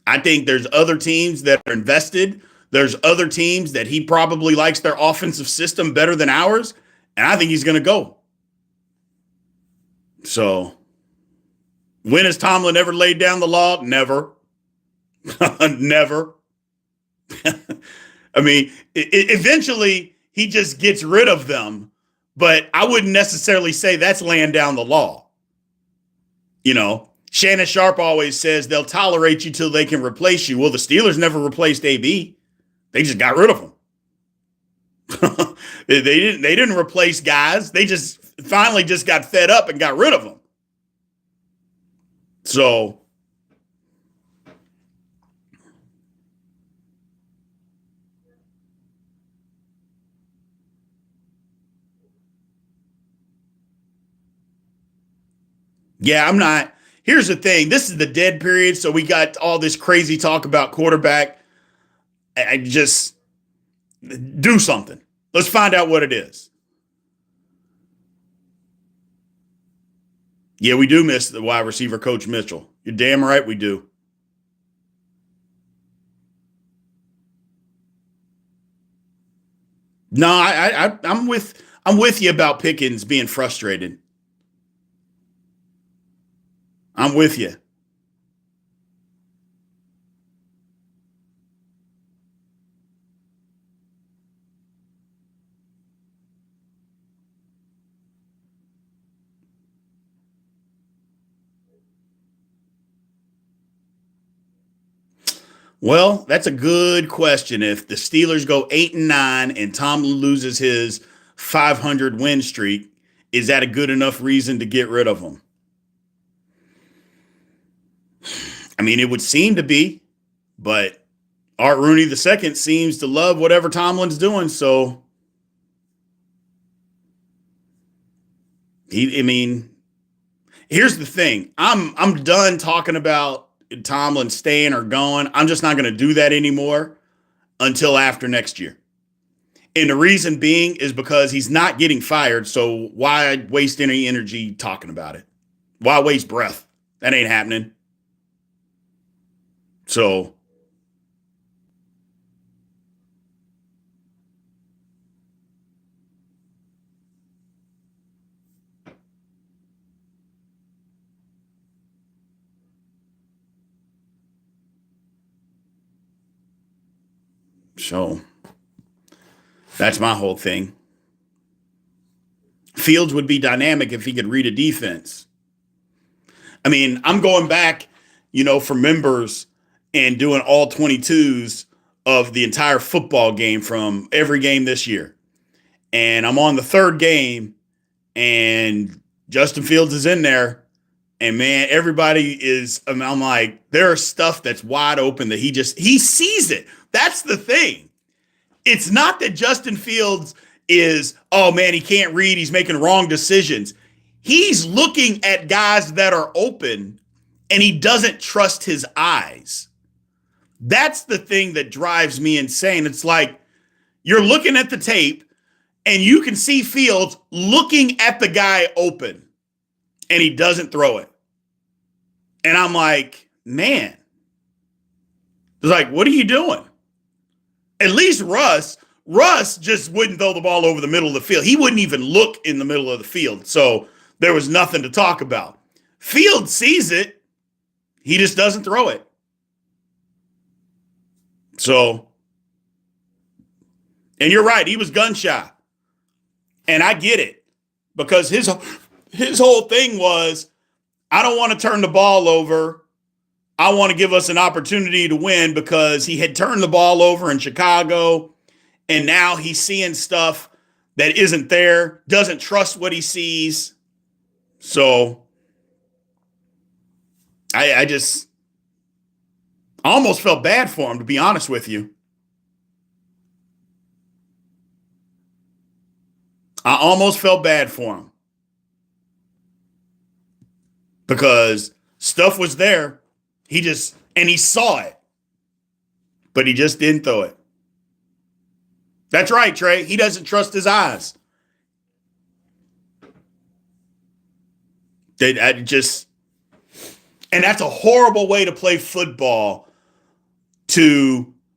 I think there's other teams that are invested. There's other teams that he probably likes their offensive system better than ours. And I think he's going to go. So when has Tomlin ever laid down the law? Never. Never. I mean, eventually he just gets rid of them. But I wouldn't necessarily say that's laying down the law. You know, Shannon Sharp always says they'll tolerate you till they can replace you. Well, the Steelers never replaced AB. They just got rid of him. they didn't replace guys. They just finally just got fed up and got rid of them. So yeah, I'm not. Here's the thing. This is the dead period, so we got all this crazy talk about quarterback. I just do something. Let's find out what it is. Yeah, we do miss the wide receiver coach Mitchell. You're damn right we do. No, I'm with you about Pickens being frustrated. I'm with you. Well, that's a good question. If the Steelers go 8-9 and Tomlin loses his 500 win streak, is that a good enough reason to get rid of him? I mean, it would seem to be, but Art Rooney II seems to love whatever Tomlin's doing. So, I mean, here's the thing. I'm done talking about Tomlin staying or going. I'm just not going to do that anymore until after next year. And the reason being is because he's not getting fired. So why waste any energy talking about it? Why waste breath? That ain't happening. So so that's my whole thing. Fields would be dynamic if he could read a defense. I mean, I'm going back, for members and doing all 22s of the entire football game from every game this year. And I'm on the third game, and Justin Fields is in there. And man, everybody is, I'm like, there is stuff that's wide open that he sees it. That's the thing. It's not that Justin Fields is, oh man, he can't read. He's making wrong decisions. He's looking at guys that are open and he doesn't trust his eyes. That's the thing that drives me insane. It's like you're looking at the tape and you can see Fields looking at the guy open and he doesn't throw it. And I'm like, man, it's like, what are you doing? At least Russ just wouldn't throw the ball over the middle of the field. He wouldn't even look in the middle of the field. So there was nothing to talk about. Fields sees it. He just doesn't throw it. So, and you're right. He was gun shy. And I get it because his whole thing was, I don't want to turn the ball over. I want to give us an opportunity to win, because he had turned the ball over in Chicago and now he's seeing stuff that isn't there, doesn't trust what he sees. So I almost felt bad for him, to be honest with you. I almost felt bad for him because stuff was there. He saw it, but he just didn't throw it. That's right, Trey. He doesn't trust his eyes. And that's a horrible way to play football.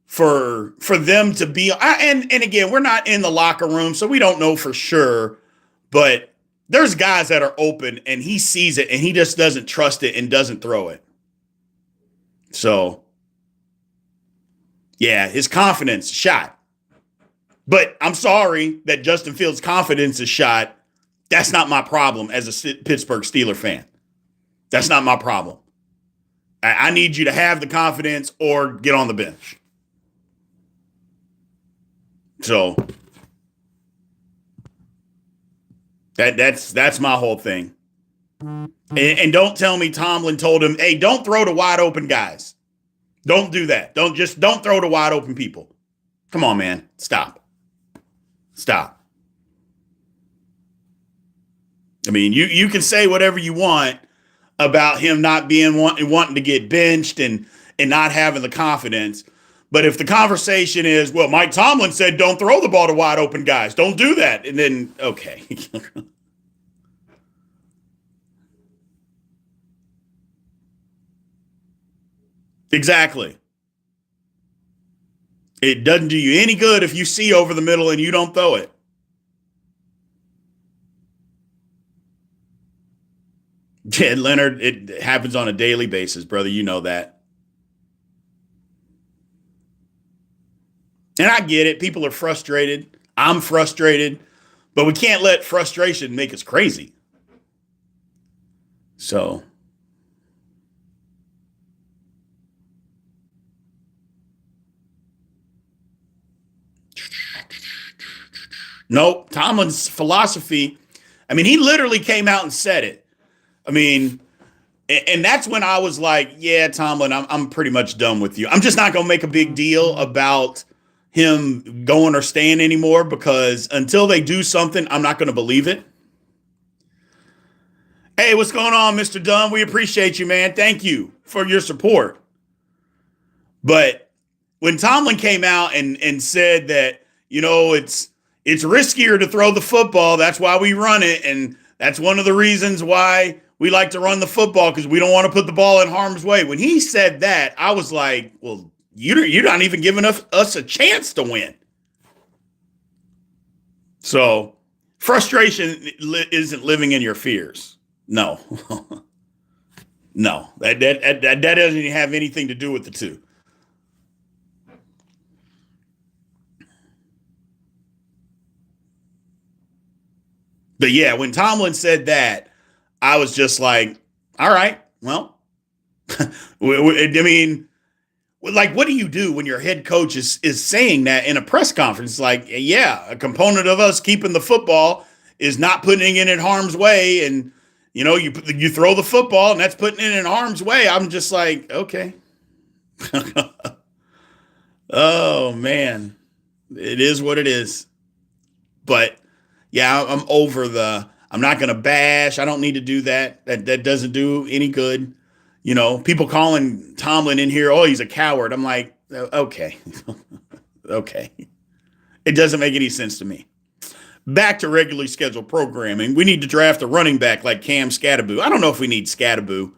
For them to be, and again, we're not in the locker room, so we don't know for sure. But there's guys that are open, and he sees it, and he just doesn't trust it and doesn't throw it. So, yeah, his confidence shot. But I'm sorry that Justin Fields' confidence is shot. That's not my problem as a Pittsburgh Steelers fan. That's not my problem. I need you to have the confidence or get on the bench. So that's my whole thing. And don't tell me Tomlin told him, hey, don't throw to wide open guys. Don't do that. Don't throw to wide open people. Come on, man. Stop. I mean, you can say whatever you want about him not being wanting to get benched and not having the confidence. But if the conversation is, well, Mike Tomlin said don't throw the ball to wide open guys. Don't do that. And then, okay. Exactly. It doesn't do you any good if you see over the middle and you don't throw it. Jed Leonard, it happens on a daily basis, brother. You know that. And I get it. People are frustrated. I'm frustrated. But we can't let frustration make us crazy. So. Nope. Tomlin's philosophy, I mean, he literally came out and said it. I mean, and that's when I was like, yeah, Tomlin, I'm pretty much done with you. I'm just not going to make a big deal about him going or staying anymore because until they do something, I'm not going to believe it. Hey, what's going on, Mr. Dunn? We appreciate you, man. Thank you for your support. But when Tomlin came out and said that, it's riskier to throw the football, that's why we run it, and that's one of the reasons why we like to run the football because we don't want to put the ball in harm's way. When he said that, I was like, well, you're not even giving us a chance to win. So frustration isn't living in your fears. No. No, that doesn't have anything to do with the two. But yeah, when Tomlin said that, I was just like, all right, well, I mean, like, what do you do when your head coach is saying that in a press conference? Like, yeah, a component of us keeping the football is not putting it in harm's way. And, you throw the football and that's putting it in harm's way. I'm just like, okay. Oh, man. It is what it is. But, yeah, I'm not going to bash. I don't need to do that. That doesn't do any good. People calling Tomlin in here, oh, he's a coward. I'm like, okay. Okay. It doesn't make any sense to me. Back to regularly scheduled programming. We need to draft a running back like Cam Scatterboo. I don't know if we need Scatterboo,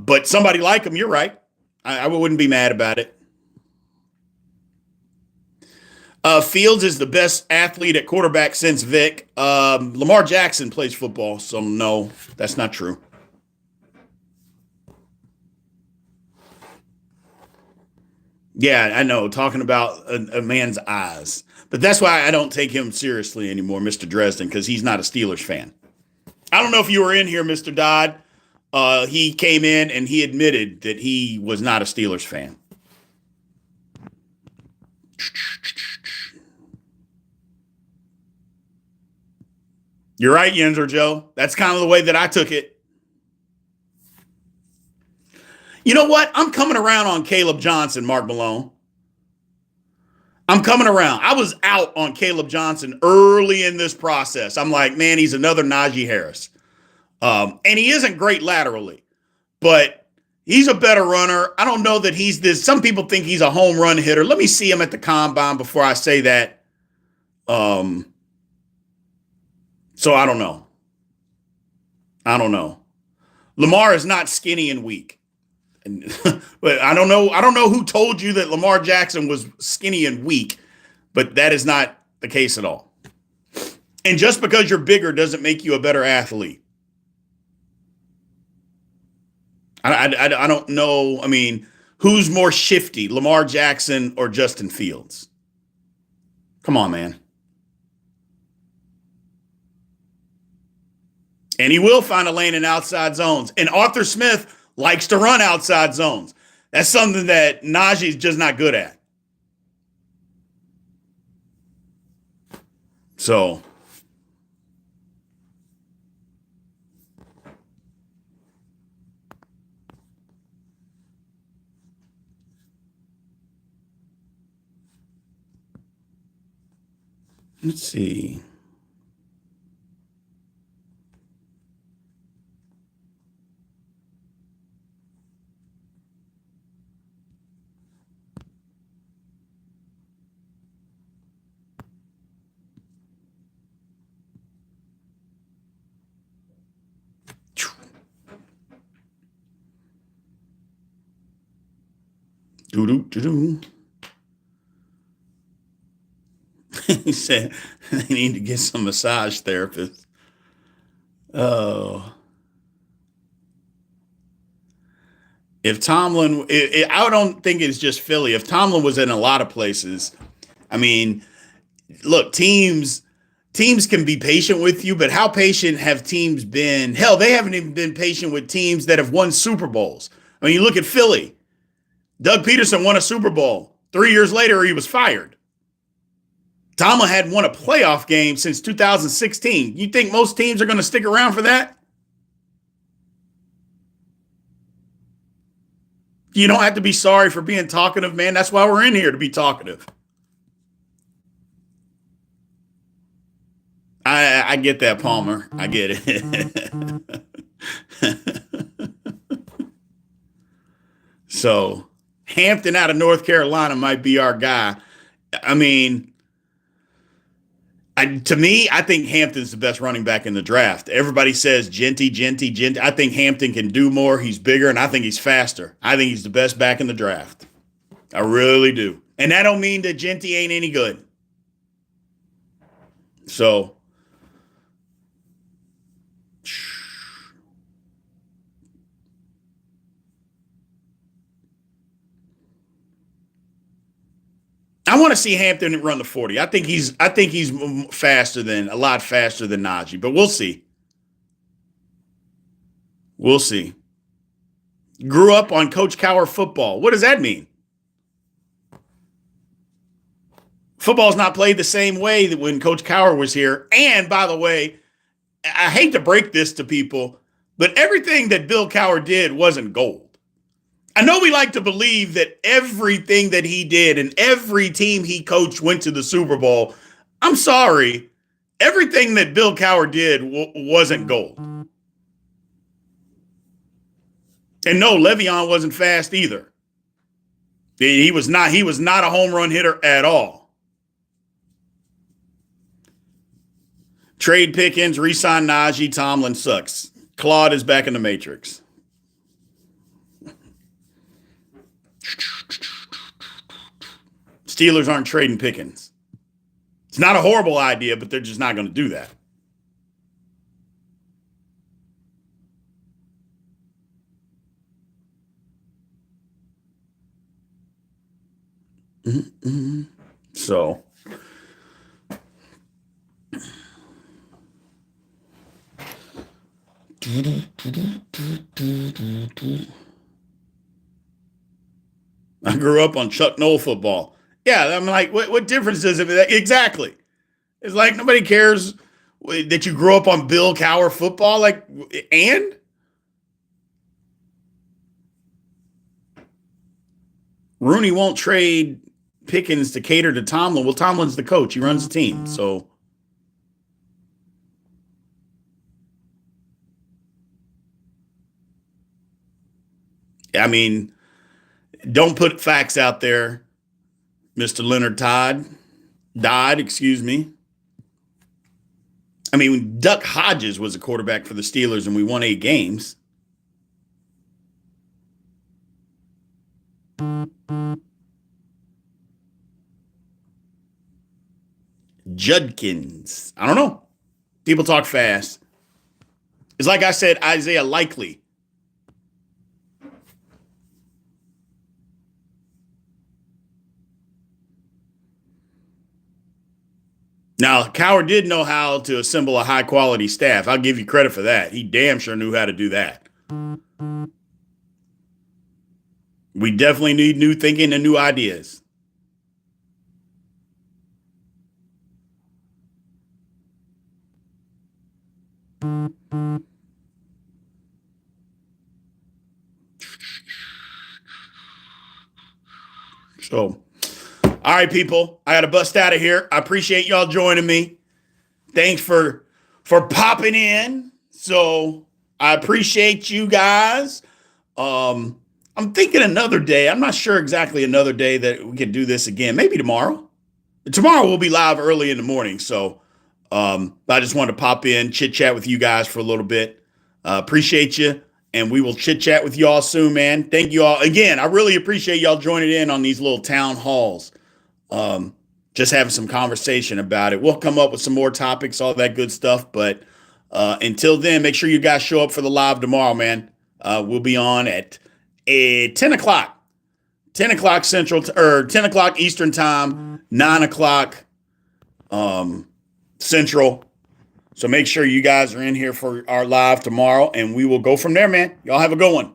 but somebody like him, you're right. I wouldn't be mad about it. Fields is the best athlete at quarterback since Vic. Lamar Jackson plays football, so no, that's not true. Yeah, I know, talking about a man's eyes. But that's why I don't take him seriously anymore, Mr. Dresden, because he's not a Steelers fan. I don't know if you were in here, Mr. Dodd. He came in and he admitted that he was not a Steelers fan. You're right, Yenzer Joe. That's kind of the way that I took it. You know what? I'm coming around on Caleb Johnson, Mark Malone. I'm coming around. I was out on Caleb Johnson early in this process. I'm like, man, he's another Najee Harris. And he isn't great laterally, but he's a better runner. I don't know that he's this. Some people think he's a home run hitter. Let me see him at the combine before I say that. So I don't know. Lamar is not skinny and weak. And, but I don't know who told you that Lamar Jackson was skinny and weak, but that is not the case at all. And just because you're bigger doesn't make you a better athlete. I don't know. I mean, who's more shifty, Lamar Jackson or Justin Fields? Come on, man. And he will find a lane in outside zones. And Arthur Smith likes to run outside zones. That's something that Najee's just not good at. So let's see. Do-do-do-do. He said they need to get some massage therapists. Oh. If Tomlin, I don't think it's just Philly. If Tomlin was in a lot of places, I mean, look, teams can be patient with you, but how patient have teams been? Hell, they haven't even been patient with teams that have won Super Bowls. I mean, you look at Philly. Doug Peterson won a Super Bowl. 3 years later, he was fired. Tomlin hadn't won a playoff game since 2016. You think most teams are going to stick around for that? You don't have to be sorry for being talkative, man. That's why we're in here, to be talkative. I get that, Palmer. I get it. So Hampton out of North Carolina might be our guy. I mean, to me, I think Hampton's the best running back in the draft. Everybody says Genty. I think Hampton can do more. He's bigger, and I think he's faster. I think he's the best back in the draft. I really do. And that don't mean that Genty ain't any good. So I want to see Hampton run the 40. I think he's a lot faster than Najee, but we'll see. We'll see. Grew up on Coach Cowher football. What does that mean? Football's not played the same way that when Coach Cowher was here. And by the way, I hate to break this to people, but everything that Bill Cowher did wasn't gold. I know we like to believe that everything that he did and every team he coached went to the Super Bowl. I'm sorry. Everything that Bill Cowher did wasn't gold. And no, Le'Veon wasn't fast either. He was not a home run hitter at all. Trade Pickens, re-sign Najee, Tomlin sucks. Claude is back in the Matrix. Steelers aren't trading Pickens. It's not a horrible idea, but they're just not going to do that. Mm-hmm. So I grew up on Chuck Noll football. Yeah, I'm like, what difference does it make? Exactly. It's like nobody cares that you grew up on Bill Cowher football. Like, and Rooney won't trade Pickens to cater to Tomlin. Well, Tomlin's the coach. He runs the team. So, I mean, don't put facts out there, Mr. Leonard Died, excuse me. I mean, Duck Hodges was a quarterback for the Steelers and we won 8 games. Judkins. I don't know. People talk fast. It's like I said, Isaiah Likely. Now, Cowher did know how to assemble a high quality staff. I'll give you credit for that. He damn sure knew how to do that. We definitely need new thinking and new ideas. So, all right, people, I got to bust out of here. I appreciate y'all joining me. Thanks for popping in. So I appreciate you guys. I'm thinking another day. I'm not sure exactly another day that we can do this again. Maybe tomorrow. Tomorrow we'll be live early in the morning. So I just wanted to pop in, chit chat with you guys for a little bit. Appreciate you. And we will chit chat with y'all soon, man. Thank you all. Again, I really appreciate y'all joining in on these little town halls. Just having some conversation about it. We'll come up with some more topics, all that good stuff. But until then, make sure you guys show up for the live tomorrow, man. We'll be on at 10 o'clock. 10 o'clock Central, or 10 o'clock Eastern Time, 9 o'clock Central. So make sure you guys are in here for our live tomorrow, and we will go from there, man. Y'all have a good one.